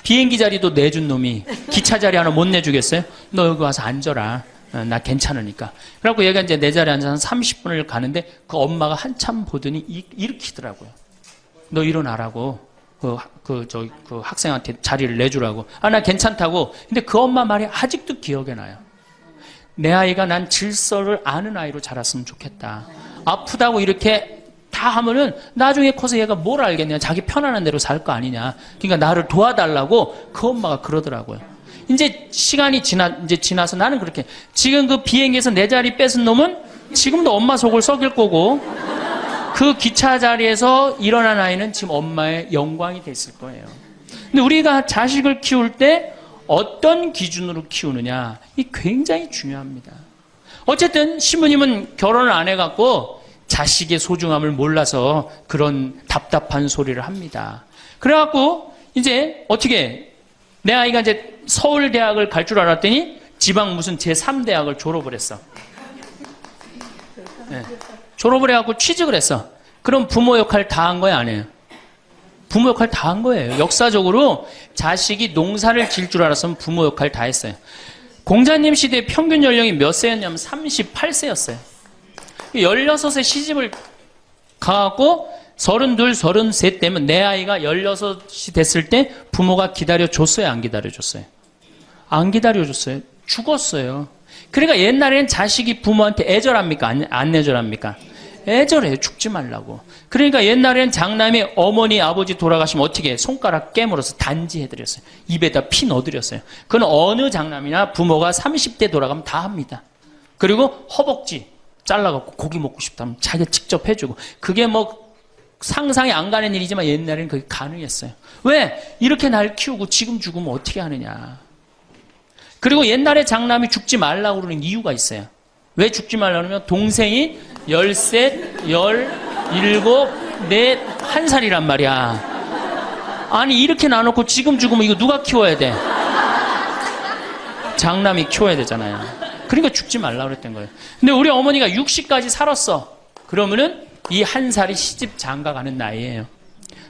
비행기 자리도 내준 놈이 기차 자리 하나 못 내주겠어요? 너 여기 와서 앉아라. 나 괜찮으니까. 그래갖고 얘가 이제 내 자리에 앉아서 30분을 가는데 그 엄마가 한참 보더니 일으키더라고요. 너 일어나라고. 그 학생한테 자리를 내주라고. 아, 나 괜찮다고. 근데 그 엄마 말이 아직도 기억에 나요. 내 아이가 난 질서를 아는 아이로 자랐으면 좋겠다. 아프다고 이렇게 다 하면은 나중에 커서 얘가 뭘 알겠냐. 자기 편안한 대로 살 거 아니냐. 그러니까 나를 도와달라고 그 엄마가 그러더라고요. 이제 시간이 지나서 나는 그렇게 지금 그 비행기에서 내 자리 뺏은 놈은 지금도 엄마 속을 썩일 거고 그 기차 자리에서 일어난 아이는 지금 엄마의 영광이 됐을 거예요. 근데 우리가 자식을 키울 때 어떤 기준으로 키우느냐 이 굉장히 중요합니다. 어쨌든 신부님은 결혼을 안 해갖고 자식의 소중함을 몰라서 그런 답답한 소리를 합니다. 그래갖고 이제 어떻게 내 아이가 이제 서울대학을 갈 줄 알았더니 지방 무슨 제3대학을 졸업을 했어. 네. 졸업을 해갖고 취직을 했어. 그럼 부모 역할 다 한 거야, 안 해요? 부모 역할 다 한 거예요. 역사적으로 자식이 농사를 지을 줄 알았으면 부모 역할 다 했어요. 공자님 시대의 평균 연령이 몇 세였냐면 38세였어요. 16에 시집을 가갖고 32, 33 때면 내 아이가 16이 됐을 때 부모가 기다려줬어요? 안 기다려줬어요? 안 기다려줬어요. 죽었어요. 그러니까 옛날에는 자식이 부모한테 애절합니까? 안 애절합니까? 애절해요. 죽지 말라고. 그러니까 옛날에는 장남이 어머니, 아버지 돌아가시면 어떻게 해요? 손가락 깨물어서 단지해드렸어요. 입에다 피 넣어드렸어요. 그건 어느 장남이나 부모가 30대 돌아가면 다 합니다. 그리고 허벅지 잘라갖고 고기 먹고 싶다면 자기가 직접 해주고 그게 뭐 상상이 안 가는 일이지만 옛날에는 그게 가능했어요. 왜? 이렇게 날 키우고 지금 죽으면 어떻게 하느냐. 그리고 옛날에 장남이 죽지 말라고 그러는 이유가 있어요. 왜 죽지 말라고 그러면 동생이 13, 17, 4, 1살이란 말이야. 아니 이렇게 나눠놓고 지금 죽으면 이거 누가 키워야 돼? 장남이 키워야 되잖아요. 그러니까 죽지 말라고 그랬던 거예요. 근데 우리 어머니가 60까지 살았어. 그러면은 이 1살이 시집 장가 가는 나이예요.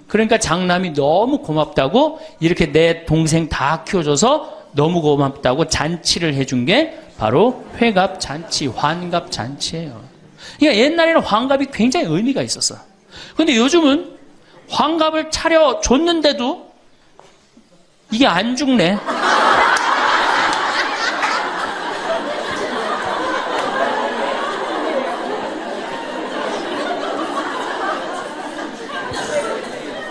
그러니까 장남이 너무 고맙다고 이렇게 내 동생 다 키워줘서 너무 고맙다고 잔치를 해준 게 바로 회갑 잔치, 환갑 잔치예요. 그러니까 옛날에는 환갑이 굉장히 의미가 있었어. 근데 요즘은 환갑을 차려줬는데도 이게 안 죽네.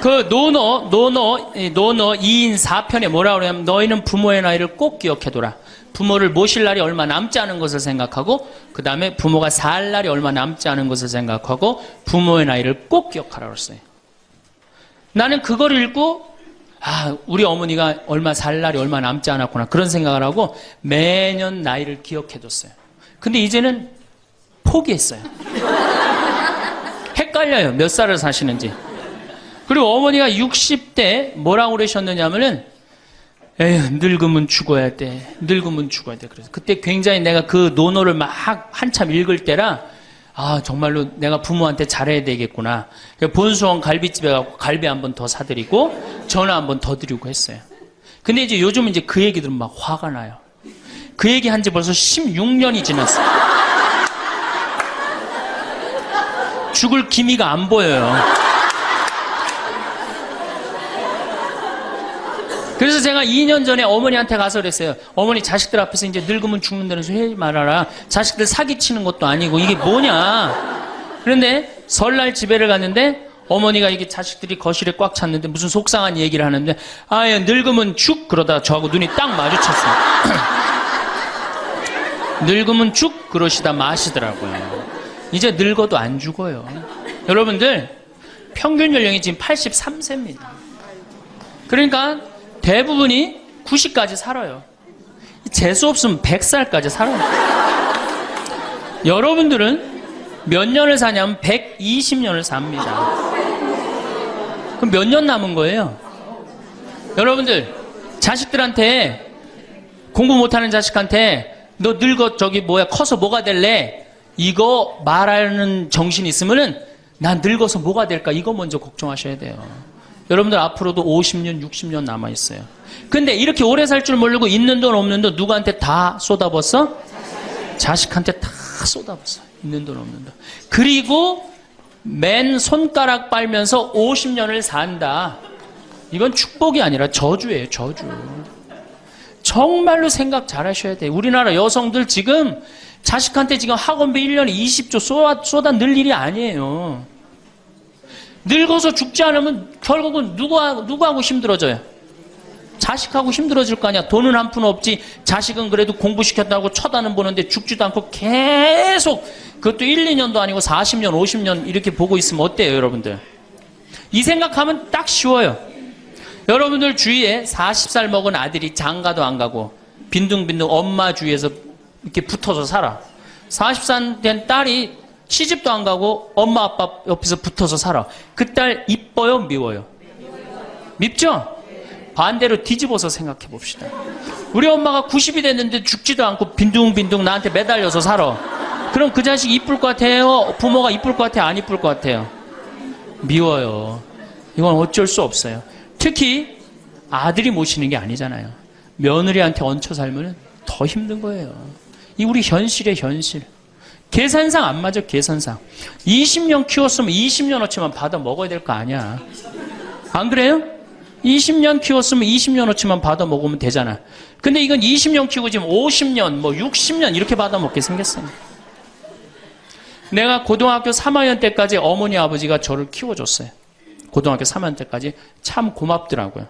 그 노노 2인 4편에 뭐라고 그러냐면 너희는 부모의 나이를 꼭 기억해둬라. 부모를 모실 날이 얼마 남지 않은 것을 생각하고 그 다음에 부모가 살 날이 얼마 남지 않은 것을 생각하고 부모의 나이를 꼭 기억하라고 했어요. 나는 그걸 읽고 우리 어머니가 얼마 살 날이 얼마 남지 않았구나 그런 생각을 하고 매년 나이를 기억해뒀어요. 근데 이제는 포기했어요. 헷갈려요. 몇 살을 사시는지. 그리고 어머니가 60대 뭐라고 그러셨느냐면은 에휴, 늙으면 죽어야 돼. 늙으면 죽어야 돼. 그래서 그때 굉장히 내가 그 논어를 막 한참 읽을 때라 아, 정말로 내가 부모한테 잘해야 되겠구나. 본수원 갈비집에 가고 갈비 한 번 더 사드리고 전화 한 번 더 드리고 했어요. 근데 이제 요즘은 이제 그 얘기 들으면 막 화가 나요. 그 얘기 한 지 벌써 16년이 지났어요. 죽을 기미가 안 보여요. 그래서 제가 2년 전에 어머니한테 가서 그랬어요. 어머니 자식들 앞에서 이제 늙으면 죽는다는 소리 하지 말아라. 자식들 사기치는 것도 아니고 이게 뭐냐. 그런데 설날 집에를 갔는데 어머니가 이게 자식들이 거실에 꽉 찼는데 무슨 속상한 얘기를 하는데 아예 늙으면 죽 그러다 저하고 눈이 딱 마주쳤어요. 늙으면 죽 그러시다 마시더라고요. 이제 늙어도 안 죽어요. 여러분들 평균 연령이 지금 83세입니다. 그러니까 대부분이 90까지 살아요. 재수 없으면 100살까지 살아요. 여러분들은 몇 년을 사냐면 120년을 삽니다. 그럼 몇 년 남은 거예요? 여러분들 자식들한테 공부 못하는 자식한테 너 늙어 커서 뭐가 될래? 이거 말하는 정신이 있으면은 난 늙어서 뭐가 될까? 이거 먼저 걱정하셔야 돼요. 여러분들 앞으로도 50년, 60년 남아있어요. 근데 이렇게 오래 살 줄 모르고 있는 돈 없는 돈 누구한테 다 쏟아붓어? 자식한테 다 쏟아붓어. 있는 돈 없는 돈. 그리고 맨 손가락 빨면서 50년을 산다. 이건 축복이 아니라 저주예요. 저주. 정말로 생각 잘 하셔야 돼요. 우리나라 여성들 지금 자식한테 지금 학원비 1년에 20조 쏟아 넣을 일이 아니에요. 늙어서 죽지 않으면 결국은 누구하고 힘들어져요? 자식하고 힘들어질 거 아니야. 돈은 한 푼 없지. 자식은 그래도 공부시켰다고 쳐다는 보는데 죽지도 않고 계속 그것도 1, 2년도 아니고 40년, 50년 이렇게 보고 있으면 어때요, 여러분들? 이 생각하면 딱 쉬워요. 여러분들 주위에 40살 먹은 아들이 장가도 안 가고 빈둥빈둥 엄마 주위에서 이렇게 붙어서 살아. 40살 된 딸이 시집도 안 가고 엄마 아빠 옆에서 붙어서 살아. 그 딸 이뻐요? 미워요? 밉죠? 반대로 뒤집어서 생각해 봅시다. 우리 엄마가 90이 됐는데 죽지도 않고 빈둥빈둥 나한테 매달려서 살아. 그럼 그 자식 이쁠 것 같아요? 부모가 이쁠 것 같아요? 안 이쁠 것 같아요? 미워요. 이건 어쩔 수 없어요. 특히 아들이 모시는 게 아니잖아요. 며느리한테 얹혀 살면 더 힘든 거예요. 이 우리 현실의 현실. 계산상 안 맞아, 계산상. 20년 키웠으면 20년어치만 받아 먹어야 될 거 아니야. 안 그래요? 20년 키웠으면 20년어치만 받아 먹으면 되잖아. 근데 이건 20년 키우고 지금 50년, 60년 이렇게 받아 먹게 생겼어요. 내가 고등학교 3학년 때까지 어머니 아버지가 저를 키워줬어요. 고등학교 3학년 때까지 참 고맙더라고요.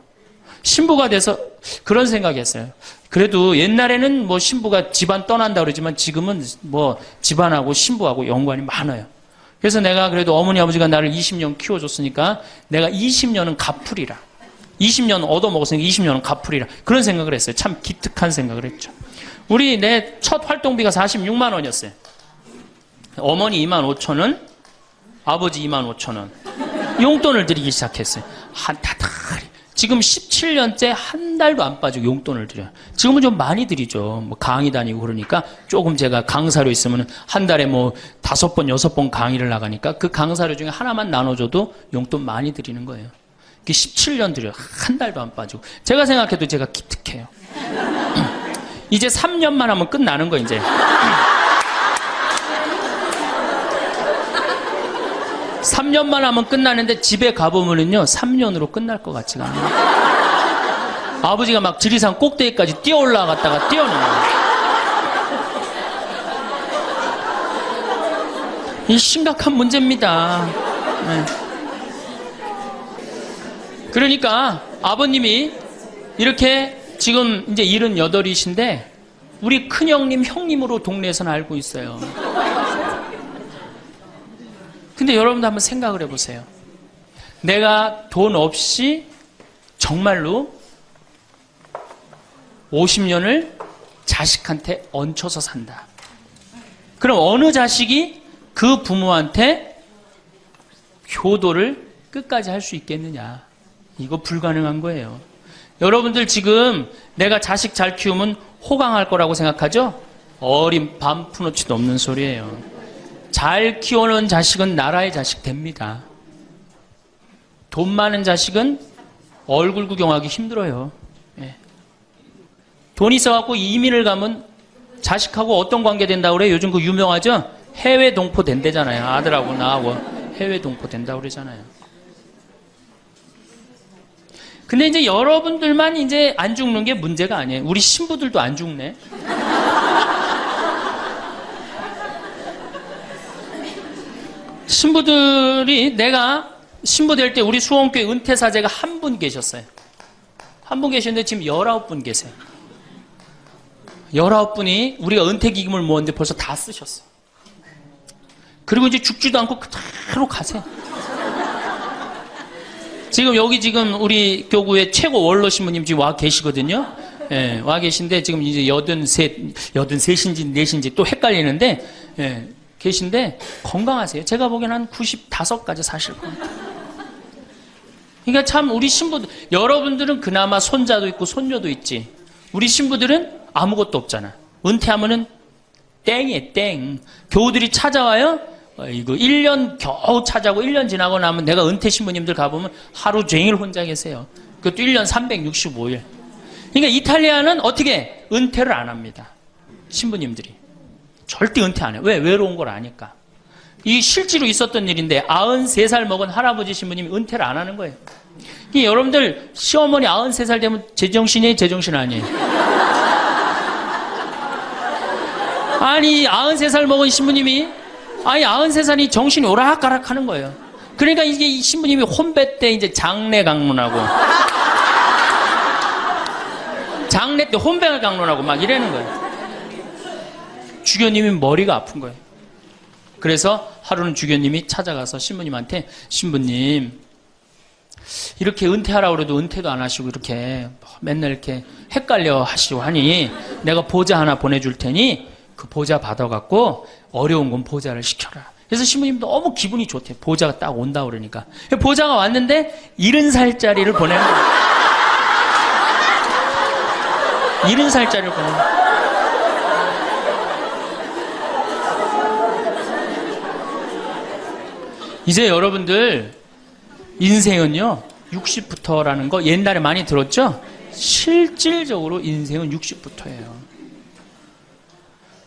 신부가 돼서 그런 생각이 했어요. 그래도 옛날에는 신부가 집안 떠난다 그러지만 지금은 집안하고 신부하고 연관이 많아요. 그래서 내가 그래도 어머니 아버지가 나를 20년 키워줬으니까 내가 20년은 갚으리라. 20년 얻어먹었으니까 20년은 갚으리라. 그런 생각을 했어요. 참 기특한 생각을 했죠. 내 첫 활동비가 46만 원이었어요. 어머니 2만 5천 원, 아버지 2만 5천 원. 용돈을 드리기 시작했어요. 지금 17년째 한 달도 안 빠지고 용돈을 드려요. 지금은 좀 많이 드리죠. 강의 다니고 그러니까 조금 제가 강사료 있으면 한 달에 5번, 6번 강의를 나가니까 그 강사료 중에 하나만 나눠줘도 용돈 많이 드리는 거예요. 17년 드려요. 한 달도 안 빠지고. 제가 생각해도 제가 기특해요. 이제 3년만 하면 끝나는 거 이제. 3년만 하면 끝나는데 집에 가보면은요 3년으로 끝날 것 같지가 않아요. 아버지가 막 지리산 꼭대기까지 뛰어 올라갔다가 뛰어내려요. 이 심각한 문제입니다. 네. 그러니까 아버님이 이렇게 지금 이제 78이신데 우리 큰형님 형님으로 동네에서는 알고 있어요. 근데 여러분도 한번 생각을 해보세요. 내가 돈 없이 정말로 50년을 자식한테 얹혀서 산다. 그럼 어느 자식이 그 부모한테 효도를 끝까지 할 수 있겠느냐. 이거 불가능한 거예요. 여러분들 지금 내가 자식 잘 키우면 호강할 거라고 생각하죠? 어린 반푼어치도 없는 소리예요. 잘 키워놓은 자식은 나라의 자식 됩니다. 돈 많은 자식은 얼굴 구경하기 힘들어요. 예. 돈 있어갖고 이민을 가면 자식하고 어떤 관계 된다고 그래요? 요즘 그 유명하죠? 해외 동포 된대잖아요. 아들하고 나하고 해외 동포 된다고 그러잖아요. 근데 이제 여러분들만 이제 안 죽는 게 문제가 아니에요. 우리 신부들도 안 죽네. 신부들이 내가 신부 될 때 우리 수원교회 은퇴사제가 한 분 계셨어요. 한 분 계셨는데 지금 19분 계세요. 19분이 우리가 은퇴기금을 모았는데 벌써 다 쓰셨어요. 그리고 이제 죽지도 않고 그대로 가세요. 지금 여기 지금 우리 교구의 최고 원로 신부님 지금 와 계시거든요. 예, 와 계신데 지금 이제 83인지 4인지 또 헷갈리는데, 예, 계신데 건강하세요. 제가 보기엔 한 95까지 사실 겁니다. 그러니까 참 우리 신부들, 여러분들은 그나마 손자도 있고 손녀도 있지. 우리 신부들은 아무것도 없잖아. 은퇴하면은 땡이에요, 땡. 교우들이 찾아와요. 이거 1년 겨우 찾아고 1년 지나고 나면 내가 은퇴 신부님들 가보면 하루 종일 혼자 계세요. 그것도 1년 365일. 그러니까 이탈리아는 어떻게 은퇴를 안 합니다. 신부님들이. 절대 은퇴 안 해요. 왜? 외로운 걸 아니까. 이 실제로 있었던 일인데 93살 먹은 할아버지 신부님이 은퇴를 안 하는 거예요. 여러분들 시어머니 93살 되면 제정신이에요? 제정신 아니에요? 아니 93살 먹은 신부님이 아니 93살이 정신이 오락가락 하는 거예요. 그러니까 이게 이 신부님이 혼배 때 이제 장례 강론하고 장례 때 혼배 강론하고 막 이러는 거예요. 주교님이 머리가 아픈 거예요. 그래서 하루는 주교님이 찾아가서 신부님한테 신부님 이렇게 은퇴하라고 해도 은퇴도 안 하시고 이렇게 맨날 이렇게 헷갈려 하시고 하니 내가 보자 하나 보내줄 테니 그 보자 받아갖고 어려운 건 보자를 시켜라. 그래서 신부님 너무 기분이 좋대. 보자가 딱 온다 그러니까. 보자가 왔는데 70살짜리를 보내는 거예요. 70살짜리를 보내는 거예요. 이제 여러분들 인생은요 60부터라는 거 옛날에 많이 들었죠? 실질적으로 인생은 60부터예요.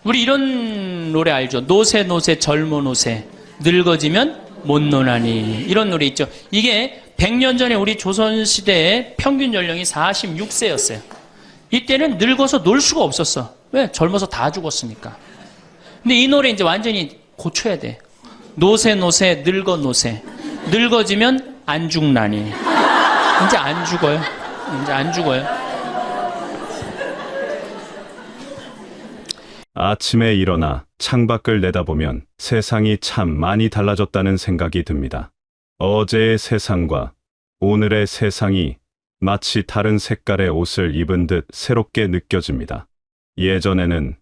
우리 이런 노래 알죠? 노세 노세 젊어 노세 늙어지면 못 노나니 이런 노래 있죠. 이게 100년 전에 우리 조선시대의 평균 연령이 46세였어요. 이때는 늙어서 놀 수가 없었어. 왜? 젊어서 다 죽었으니까. 근데 이 노래 이제 완전히 고쳐야 돼. 노세 노세 늙어 노세 늙어지면 안 죽나니. 이제 안 죽어요. 이제 안 죽어요. 아침에 일어나 창밖을 내다보면 세상이 참 많이 달라졌다는 생각이 듭니다. 어제의 세상과 오늘의 세상이 마치 다른 색깔의 옷을 입은 듯 새롭게 느껴집니다. 예전에는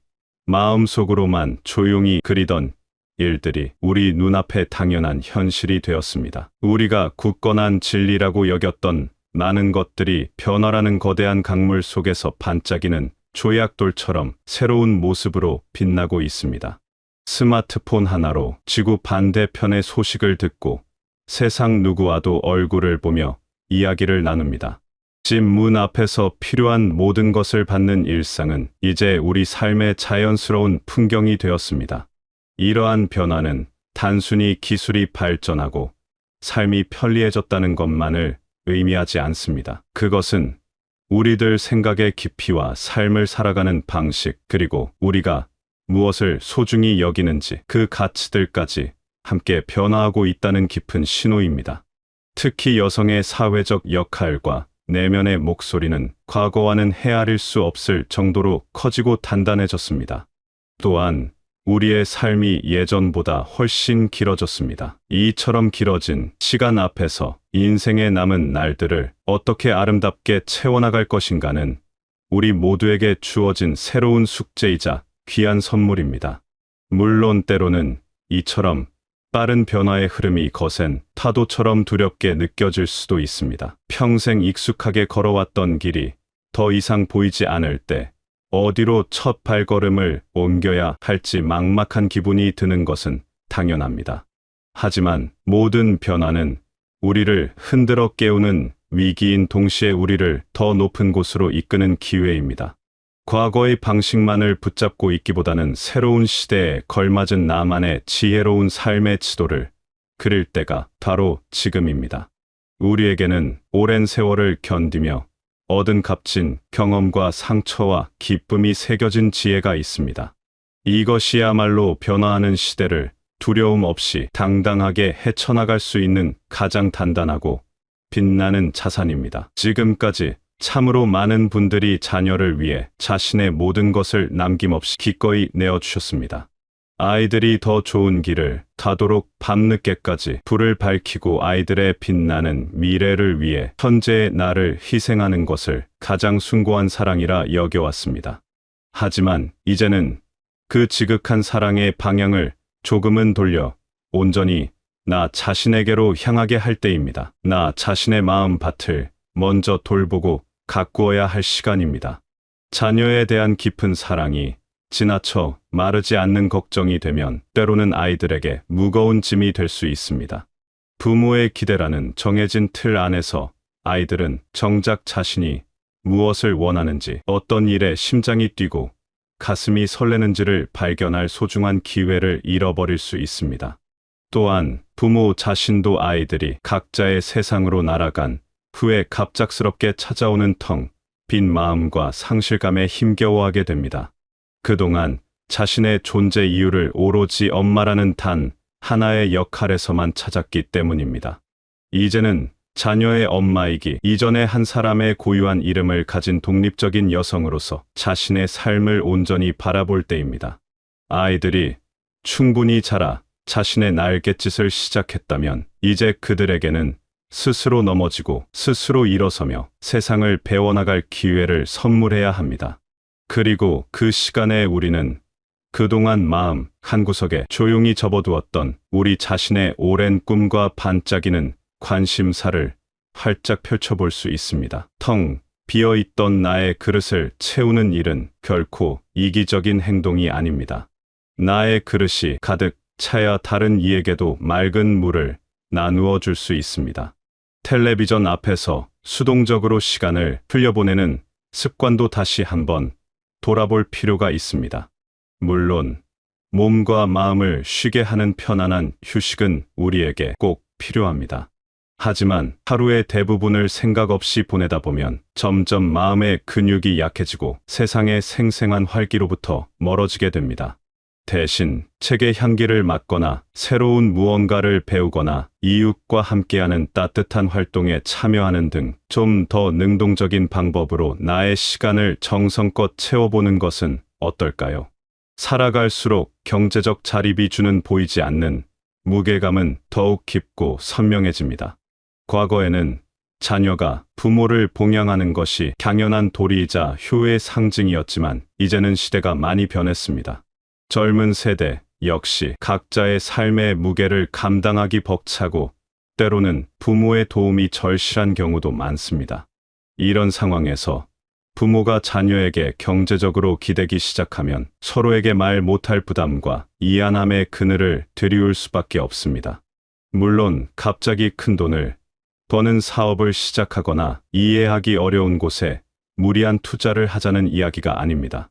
마음속으로만 조용히 그리던 일들이 우리 눈앞에 당연한 현실이 되었습니다. 우리가 굳건한 진리라고 여겼던 많은 것들이 변화라는 거대한 강물 속에서 반짝이는 조약돌처럼 새로운 모습으로 빛나고 있습니다. 스마트폰 하나로 지구 반대편의 소식을 듣고 세상 누구와도 얼굴을 보며 이야기를 나눕니다. 집 문 앞에서 필요한 모든 것을 받는 일상은 이제 우리 삶의 자연스러운 풍경이 되었습니다. 이러한 변화는 단순히 기술이 발전하고 삶이 편리해졌다는 것만을 의미하지 않습니다. 그것은 우리들 생각의 깊이와 삶을 살아가는 방식, 그리고 우리가 무엇을 소중히 여기는지 그 가치들까지 함께 변화하고 있다는 깊은 신호입니다. 특히 여성의 사회적 역할과 내면의 목소리는 과거와는 헤아릴 수 없을 정도로 커지고 단단해졌습니다. 또한 우리의 삶이 예전보다 훨씬 길어졌습니다. 이처럼 길어진 시간 앞에서 인생의 남은 날들을 어떻게 아름답게 채워나갈 것인가는 우리 모두에게 주어진 새로운 숙제이자 귀한 선물입니다. 물론 때로는 이처럼 빠른 변화의 흐름이 거센 파도처럼 두렵게 느껴질 수도 있습니다. 평생 익숙하게 걸어왔던 길이 더 이상 보이지 않을 때 어디로 첫 발걸음을 옮겨야 할지 막막한 기분이 드는 것은 당연합니다. 하지만 모든 변화는 우리를 흔들어 깨우는 위기인 동시에 우리를 더 높은 곳으로 이끄는 기회입니다. 과거의 방식만을 붙잡고 있기보다는 새로운 시대에 걸맞은 나만의 지혜로운 삶의 지도를 그릴 때가 바로 지금입니다. 우리에게는 오랜 세월을 견디며 얻은 값진 경험과 상처와 기쁨이 새겨진 지혜가 있습니다. 이것이야말로 변화하는 시대를 두려움 없이 당당하게 헤쳐나갈 수 있는 가장 단단하고 빛나는 자산입니다. 지금까지 참으로 많은 분들이 자녀를 위해 자신의 모든 것을 남김없이 기꺼이 내어주셨습니다. 아이들이 더 좋은 길을 가도록 밤늦게까지 불을 밝히고 아이들의 빛나는 미래를 위해 현재의 나를 희생하는 것을 가장 숭고한 사랑이라 여겨왔습니다. 하지만 이제는 그 지극한 사랑의 방향을 조금은 돌려 온전히 나 자신에게로 향하게 할 때입니다. 나 자신의 마음밭을 먼저 돌보고 가꾸어야 할 시간입니다. 자녀에 대한 깊은 사랑이 지나쳐 마르지 않는 걱정이 되면 때로는 아이들에게 무거운 짐이 될 수 있습니다. 부모의 기대라는 정해진 틀 안에서 아이들은 정작 자신이 무엇을 원하는지, 어떤 일에 심장이 뛰고 가슴이 설레는지를 발견할 소중한 기회를 잃어버릴 수 있습니다. 또한 부모 자신도 아이들이 각자의 세상으로 날아간 후에 갑작스럽게 찾아오는 텅 빈 마음과 상실감에 힘겨워하게 됩니다. 그동안 자신의 존재 이유를 오로지 엄마라는 단 하나의 역할에서만 찾았기 때문입니다. 이제는 자녀의 엄마이기 이전에 한 사람의 고유한 이름을 가진 독립적인 여성으로서 자신의 삶을 온전히 바라볼 때입니다. 아이들이 충분히 자라 자신의 날갯짓을 시작했다면 이제 그들에게는 스스로 넘어지고 스스로 일어서며 세상을 배워나갈 기회를 선물해야 합니다. 그리고 그 시간에 우리는 그동안 마음 한구석에 조용히 접어두었던 우리 자신의 오랜 꿈과 반짝이는 관심사를 활짝 펼쳐볼 수 있습니다. 텅 비어있던 나의 그릇을 채우는 일은 결코 이기적인 행동이 아닙니다. 나의 그릇이 가득 차야 다른 이에게도 맑은 물을 나누어 줄 수 있습니다. 텔레비전 앞에서 수동적으로 시간을 흘려보내는 습관도 다시 한번 돌아볼 필요가 있습니다. 물론 몸과 마음을 쉬게 하는 편안한 휴식은 우리에게 꼭 필요합니다. 하지만 하루의 대부분을 생각 없이 보내다 보면 점점 마음의 근육이 약해지고 세상의 생생한 활기로부터 멀어지게 됩니다. 대신 책의 향기를 맡거나 새로운 무언가를 배우거나 이웃과 함께하는 따뜻한 활동에 참여하는 등 좀 더 능동적인 방법으로 나의 시간을 정성껏 채워보는 것은 어떨까요? 살아갈수록 경제적 자립이 주는 보이지 않는 무게감은 더욱 깊고 선명해집니다. 과거에는 자녀가 부모를 봉양하는 것이 당연한 도리이자 효의 상징이었지만 이제는 시대가 많이 변했습니다. 젊은 세대 역시 각자의 삶의 무게를 감당하기 벅차고 때로는 부모의 도움이 절실한 경우도 많습니다. 이런 상황에서 부모가 자녀에게 경제적으로 기대기 시작하면 서로에게 말 못할 부담과 이안함의 그늘을 들이울 수밖에 없습니다. 물론 갑자기 큰 돈을 버는 사업을 시작하거나 이해하기 어려운 곳에 무리한 투자를 하자는 이야기가 아닙니다.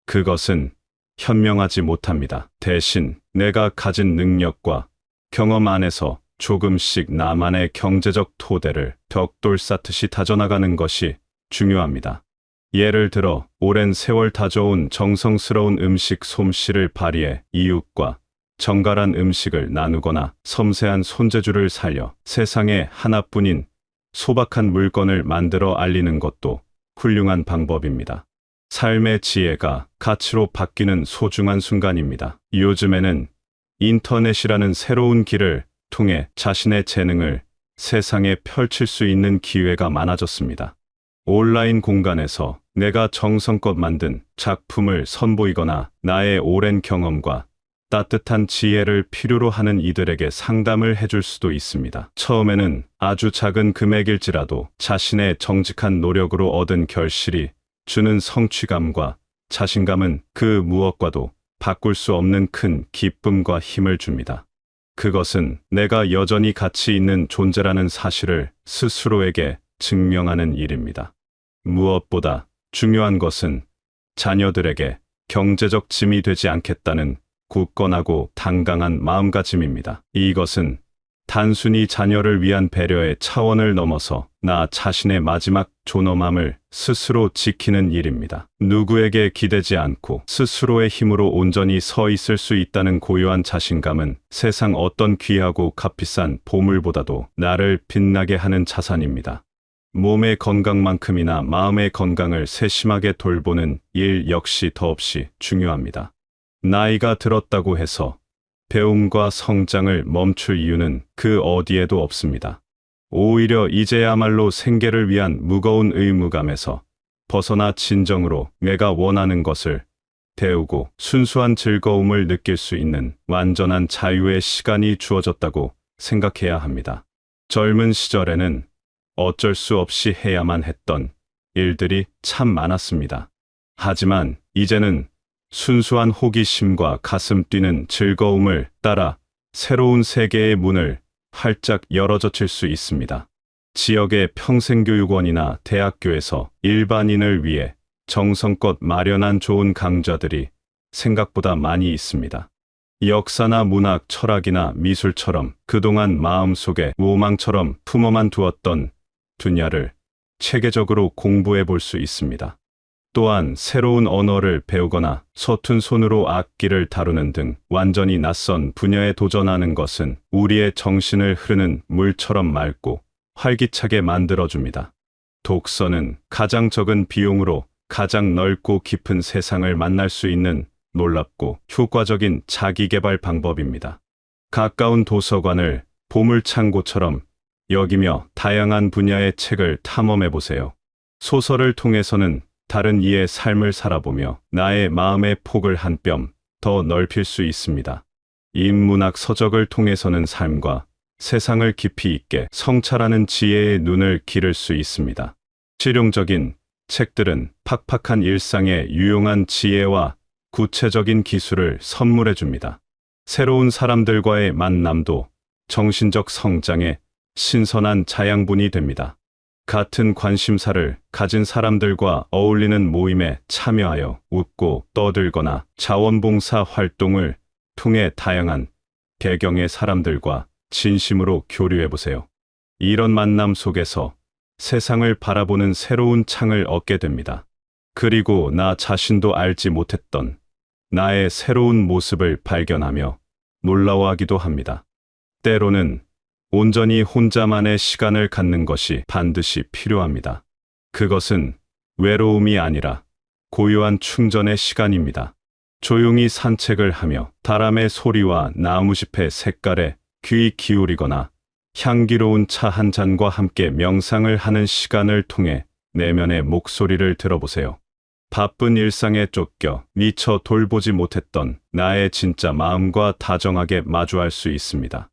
그것은 현명하지 못합니다. 대신 내가 가진 능력과 경험 안에서 조금씩 나만의 경제적 토대를 벽돌 쌓듯이 다져나가는 것이 중요합니다. 예를 들어 오랜 세월 다져온 정성스러운 음식 솜씨를 발휘해 이웃과 정갈한 음식을 나누거나 섬세한 손재주를 살려 세상에 하나뿐인 소박한 물건을 만들어 알리는 것도 훌륭한 방법입니다. 삶의 지혜가 가치로 바뀌는 소중한 순간입니다. 요즘에는 인터넷이라는 새로운 길을 통해 자신의 재능을 세상에 펼칠 수 있는 기회가 많아졌습니다. 온라인 공간에서 내가 정성껏 만든 작품을 선보이거나 나의 오랜 경험과 따뜻한 지혜를 필요로 하는 이들에게 상담을 해줄 수도 있습니다. 처음에는 아주 작은 금액일지라도 자신의 정직한 노력으로 얻은 결실이 주는 성취감과 자신감은 그 무엇과도 바꿀 수 없는 큰 기쁨과 힘을 줍니다. 그것은 내가 여전히 가치 있는 존재라는 사실을 스스로에게 증명하는 일입니다. 무엇보다 중요한 것은 자녀들에게 경제적 짐이 되지 않겠다는 굳건하고 당당한 마음가짐입니다. 이것은 단순히 자녀를 위한 배려의 차원을 넘어서 나 자신의 마지막 존엄함을 스스로 지키는 일입니다. 누구에게 기대지 않고 스스로의 힘으로 온전히 서 있을 수 있다는 고요한 자신감은 세상 어떤 귀하고 값비싼 보물보다도 나를 빛나게 하는 자산입니다. 몸의 건강만큼이나 마음의 건강을 세심하게 돌보는 일 역시 더없이 중요합니다. 나이가 들었다고 해서 배움과 성장을 멈출 이유는 그 어디에도 없습니다. 오히려 이제야말로 생계를 위한 무거운 의무감에서 벗어나 진정으로 내가 원하는 것을 배우고 순수한 즐거움을 느낄 수 있는 완전한 자유의 시간이 주어졌다고 생각해야 합니다. 젊은 시절에는 어쩔 수 없이 해야만 했던 일들이 참 많았습니다. 하지만 이제는 순수한 호기심과 가슴 뛰는 즐거움을 따라 새로운 세계의 문을 활짝 열어젖힐 수 있습니다. 지역의 평생교육원이나 대학교에서 일반인을 위해 정성껏 마련한 좋은 강좌들이 생각보다 많이 있습니다. 역사나 문학, 철학이나 미술처럼 그동안 마음속에 로망처럼 품어만 두었던 분야를 체계적으로 공부해 볼 수 있습니다. 또한 새로운 언어를 배우거나 서툰 손으로 악기를 다루는 등 완전히 낯선 분야에 도전하는 것은 우리의 정신을 흐르는 물처럼 맑고 활기차게 만들어줍니다. 독서는 가장 적은 비용으로 가장 넓고 깊은 세상을 만날 수 있는 놀랍고 효과적인 자기개발 방법입니다. 가까운 도서관을 보물창고처럼 여기며 다양한 분야의 책을 탐험해 보세요. 소설을 통해서는 다른 이의 삶을 살아보며 나의 마음의 폭을 한 뼘 더 넓힐 수 있습니다. 인문학 서적을 통해서는 삶과 세상을 깊이 있게 성찰하는 지혜의 눈을 기를 수 있습니다. 실용적인 책들은 팍팍한 일상에 유용한 지혜와 구체적인 기술을 선물해 줍니다. 새로운 사람들과의 만남도 정신적 성장에 신선한 자양분이 됩니다. 같은 관심사를 가진 사람들과 어울리는 모임에 참여하여 웃고 떠들거나 자원봉사 활동을 통해 다양한 배경의 사람들과 진심으로 교류해보세요. 이런 만남 속에서 세상을 바라보는 새로운 창을 얻게 됩니다. 그리고 나 자신도 알지 못했던 나의 새로운 모습을 발견하며 놀라워하기도 합니다. 때로는 온전히 혼자만의 시간을 갖는 것이 반드시 필요합니다. 그것은 외로움이 아니라 고요한 충전의 시간입니다. 조용히 산책을 하며 바람의 소리와 나무잎의 색깔에 귀 기울이거나 향기로운 차 한 잔과 함께 명상을 하는 시간을 통해 내면의 목소리를 들어보세요. 바쁜 일상에 쫓겨 미처 돌보지 못했던 나의 진짜 마음과 다정하게 마주할 수 있습니다.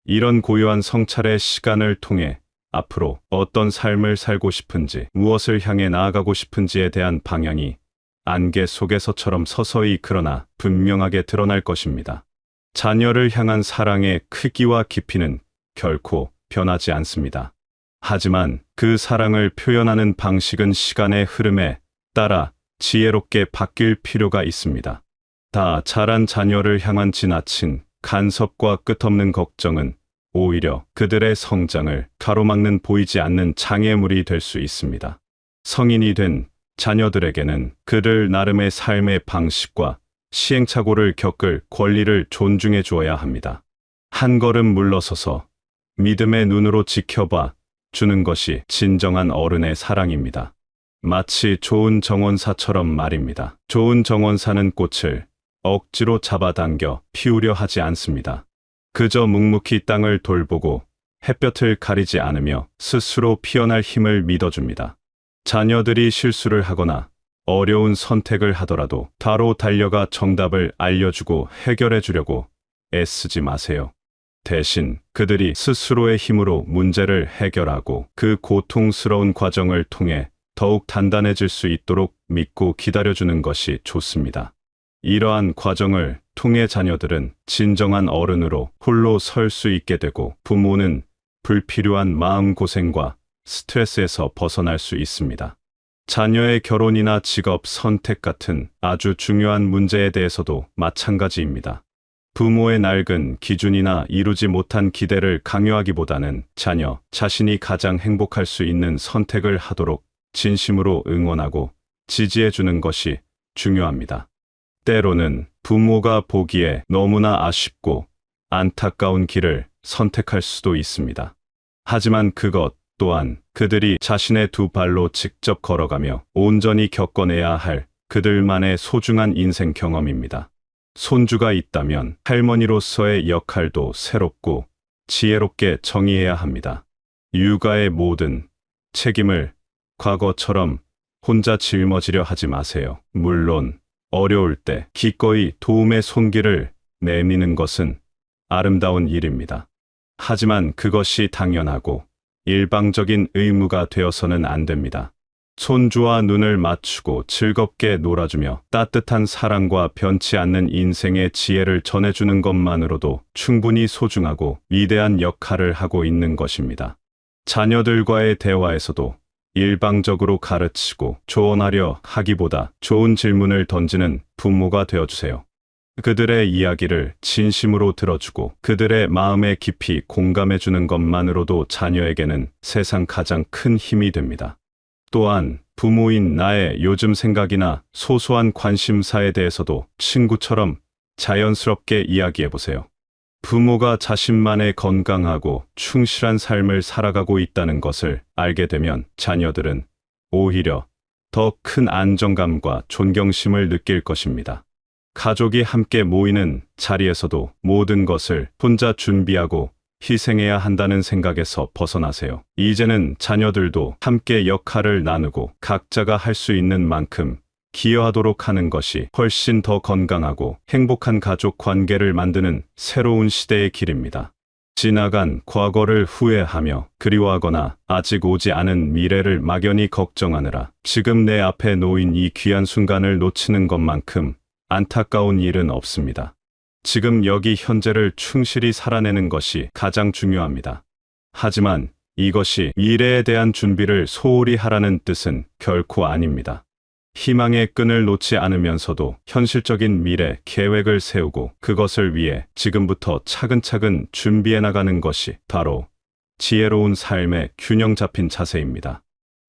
이런 고요한 성찰의 시간을 통해 앞으로 어떤 삶을 살고 싶은지, 무엇을 향해 나아가고 싶은지에 대한 방향이 안개 속에서처럼 서서히 그러나 분명하게 드러날 것입니다. 자녀를 향한 사랑의 크기와 깊이는 결코 변하지 않습니다. 하지만 그 사랑을 표현하는 방식은 시간의 흐름에 따라 지혜롭게 바뀔 필요가 있습니다. 다 자란 자녀를 향한 지나친 간섭과 끝없는 걱정은 오히려 그들의 성장을 가로막는 보이지 않는 장애물이 될 수 있습니다. 성인이 된 자녀들에게는 그들 나름의 삶의 방식과 시행착오를 겪을 권리를 존중해 주어야 합니다. 한 걸음 물러서서 믿음의 눈으로 지켜봐 주는 것이 진정한 어른의 사랑입니다. 마치 좋은 정원사처럼 말입니다. 좋은 정원사는 꽃을 억지로 잡아당겨 피우려 하지 않습니다. 그저 묵묵히 땅을 돌보고 햇볕을 가리지 않으며 스스로 피어날 힘을 믿어줍니다. 자녀들이 실수를 하거나 어려운 선택을 하더라도 바로 달려가 정답을 알려주고 해결해 주려고 애쓰지 마세요. 대신 그들이 스스로의 힘으로 문제를 해결하고 그 고통스러운 과정을 통해 더욱 단단해질 수 있도록 믿고 기다려주는 것이 좋습니다. 이러한 과정을 통해 자녀들은 진정한 어른으로 홀로 설 수 있게 되고 부모는 불필요한 마음고생과 스트레스에서 벗어날 수 있습니다. 자녀의 결혼이나 직업 선택 같은 아주 중요한 문제에 대해서도 마찬가지입니다. 부모의 낡은 기준이나 이루지 못한 기대를 강요하기보다는 자녀 자신이 가장 행복할 수 있는 선택을 하도록 진심으로 응원하고 지지해 주는 것이 중요합니다. 때로는 부모가 보기에 너무나 아쉽고 안타까운 길을 선택할 수도 있습니다. 하지만 그것 또한 그들이 자신의 두 발로 직접 걸어가며 온전히 겪어내야 할 그들만의 소중한 인생 경험입니다. 손주가 있다면 할머니로서의 역할도 새롭고 지혜롭게 정의해야 합니다. 육아의 모든 책임을 과거처럼 혼자 짊어지려 하지 마세요. 물론 어려울 때 기꺼이 도움의 손길을 내미는 것은 아름다운 일입니다. 하지만 그것이 당연하고 일방적인 의무가 되어서는 안 됩니다. 손주와 눈을 맞추고 즐겁게 놀아주며 따뜻한 사랑과 변치 않는 인생의 지혜를 전해주는 것만으로도 충분히 소중하고 위대한 역할을 하고 있는 것입니다. 자녀들과의 대화에서도 일방적으로 가르치고 조언하려 하기보다 좋은 질문을 던지는 부모가 되어주세요. 그들의 이야기를 진심으로 들어주고 그들의 마음에 깊이 공감해주는 것만으로도 자녀에게는 세상 가장 큰 힘이 됩니다. 또한 부모인 나의 요즘 생각이나 소소한 관심사에 대해서도 친구처럼 자연스럽게 이야기해보세요. 부모가 자신만의 건강하고 충실한 삶을 살아가고 있다는 것을 알게 되면 자녀들은 오히려 더 큰 안정감과 존경심을 느낄 것입니다. 가족이 함께 모이는 자리에서도 모든 것을 혼자 준비하고 희생해야 한다는 생각에서 벗어나세요. 이제는 자녀들도 함께 역할을 나누고 각자가 할 수 있는 만큼 기여하도록 하는 것이 훨씬 더 건강하고 행복한 가족 관계를 만드는 새로운 시대의 길입니다. 지나간 과거를 후회하며 그리워하거나 아직 오지 않은 미래를 막연히 걱정하느라 지금 내 앞에 놓인 이 귀한 순간을 놓치는 것만큼 안타까운 일은 없습니다. 지금 여기 현재를 충실히 살아내는 것이 가장 중요합니다. 하지만 이것이 미래에 대한 준비를 소홀히 하라는 뜻은 결코 아닙니다. 희망의 끈을 놓지 않으면서도 현실적인 미래 계획을 세우고 그것을 위해 지금부터 차근차근 준비해 나가는 것이 바로 지혜로운 삶의 균형 잡힌 자세입니다.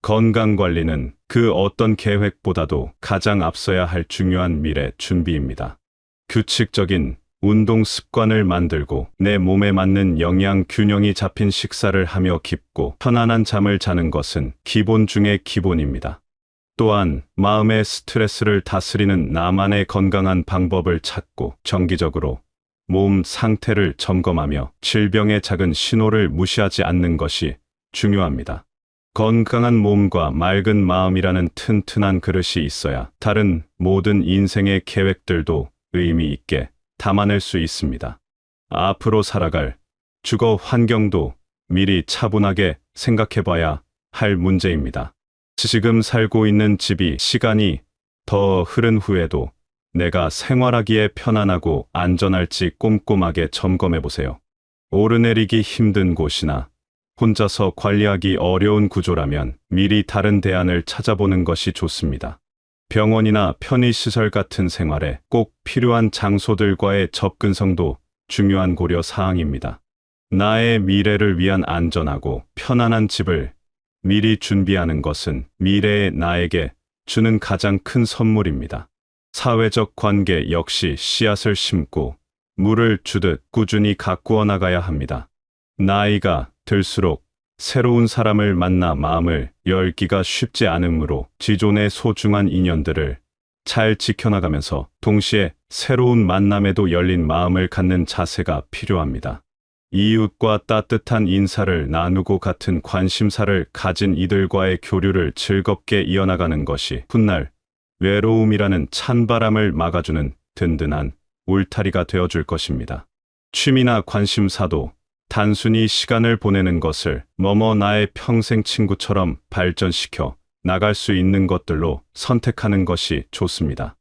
건강관리는 그 어떤 계획보다도 가장 앞서야 할 중요한 미래 준비입니다. 규칙적인 운동 습관을 만들고 내 몸에 맞는 영양 균형이 잡힌 식사를 하며 깊고 편안한 잠을 자는 것은 기본 중의 기본입니다. 또한 마음의 스트레스를 다스리는 나만의 건강한 방법을 찾고 정기적으로 몸 상태를 점검하며 질병의 작은 신호를 무시하지 않는 것이 중요합니다. 건강한 몸과 맑은 마음이라는 튼튼한 그릇이 있어야 다른 모든 인생의 계획들도 의미 있게 담아낼 수 있습니다. 앞으로 살아갈 주거 환경도 미리 차분하게 생각해봐야 할 문제입니다. 지금 살고 있는 집이 시간이 더 흐른 후에도 내가 생활하기에 편안하고 안전할지 꼼꼼하게 점검해보세요. 오르내리기 힘든 곳이나 혼자서 관리하기 어려운 구조라면 미리 다른 대안을 찾아보는 것이 좋습니다. 병원이나 편의시설 같은 생활에 꼭 필요한 장소들과의 접근성도 중요한 고려 사항입니다. 나의 미래를 위한 안전하고 편안한 집을 미리 준비하는 것은 미래의 나에게 주는 가장 큰 선물입니다. 사회적 관계 역시 씨앗을 심고 물을 주듯 꾸준히 가꾸어 나가야 합니다. 나이가 들수록 새로운 사람을 만나 마음을 열기가 쉽지 않으므로 기존의 소중한 인연들을 잘 지켜나가면서 동시에 새로운 만남에도 열린 마음을 갖는 자세가 필요합니다. 이웃과 따뜻한 인사를 나누고 같은 관심사를 가진 이들과의 교류를 즐겁게 이어나가는 것이 훗날 외로움이라는 찬바람을 막아주는 든든한 울타리가 되어줄 것입니다. 취미나 관심사도 단순히 시간을 보내는 것을 나의 평생 친구처럼 발전시켜 나갈 수 있는 것들로 선택하는 것이 좋습니다.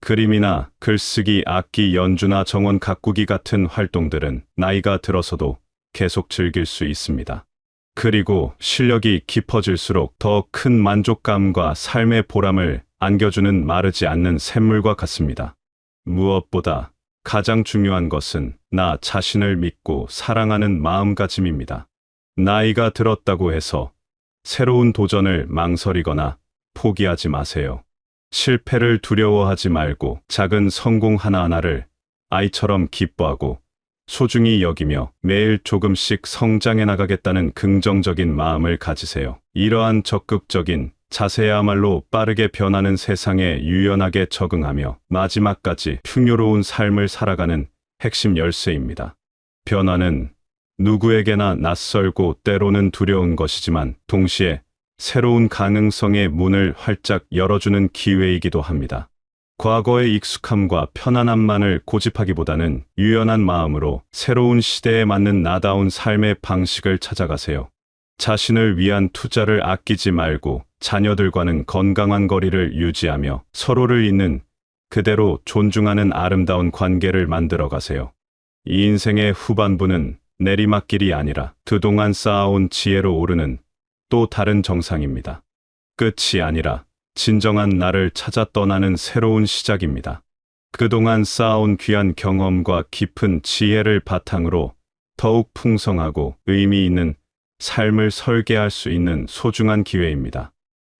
그림이나 글쓰기, 악기 연주나 정원 가꾸기 같은 활동들은 나이가 들어서도 계속 즐길 수 있습니다. 그리고 실력이 깊어질수록 더 큰 만족감과 삶의 보람을 안겨주는 마르지 않는 샘물과 같습니다. 무엇보다 가장 중요한 것은 나 자신을 믿고 사랑하는 마음가짐입니다. 나이가 들었다고 해서 새로운 도전을 망설이거나 포기하지 마세요. 실패를 두려워하지 말고 작은 성공 하나하나를 아이처럼 기뻐하고 소중히 여기며 매일 조금씩 성장해 나가겠다는 긍정적인 마음을 가지세요. 이러한 적극적인 자세야말로 빠르게 변하는 세상에 유연하게 적응하며 마지막까지 풍요로운 삶을 살아가는 핵심 열쇠입니다. 변화는 누구에게나 낯설고 때로는 두려운 것이지만 동시에 새로운 가능성의 문을 활짝 열어주는 기회이기도 합니다. 과거의 익숙함과 편안함만을 고집하기보다는 유연한 마음으로 새로운 시대에 맞는 나다운 삶의 방식을 찾아가세요. 자신을 위한 투자를 아끼지 말고 자녀들과는 건강한 거리를 유지하며 서로를 있는 그대로 존중하는 아름다운 관계를 만들어 가세요. 이 인생의 후반부는 내리막길이 아니라 그동안 쌓아온 지혜로 오르는 또 다른 정상입니다. 끝이 아니라 진정한 나를 찾아 떠나는 새로운 시작입니다. 그동안 쌓아온 귀한 경험과 깊은 지혜를 바탕으로 더욱 풍성하고 의미 있는 삶을 설계할 수 있는 소중한 기회입니다.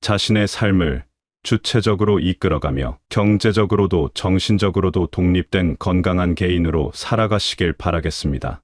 자신의 삶을 주체적으로 이끌어가며 경제적으로도 정신적으로도 독립된 건강한 개인으로 살아가시길 바라겠습니다.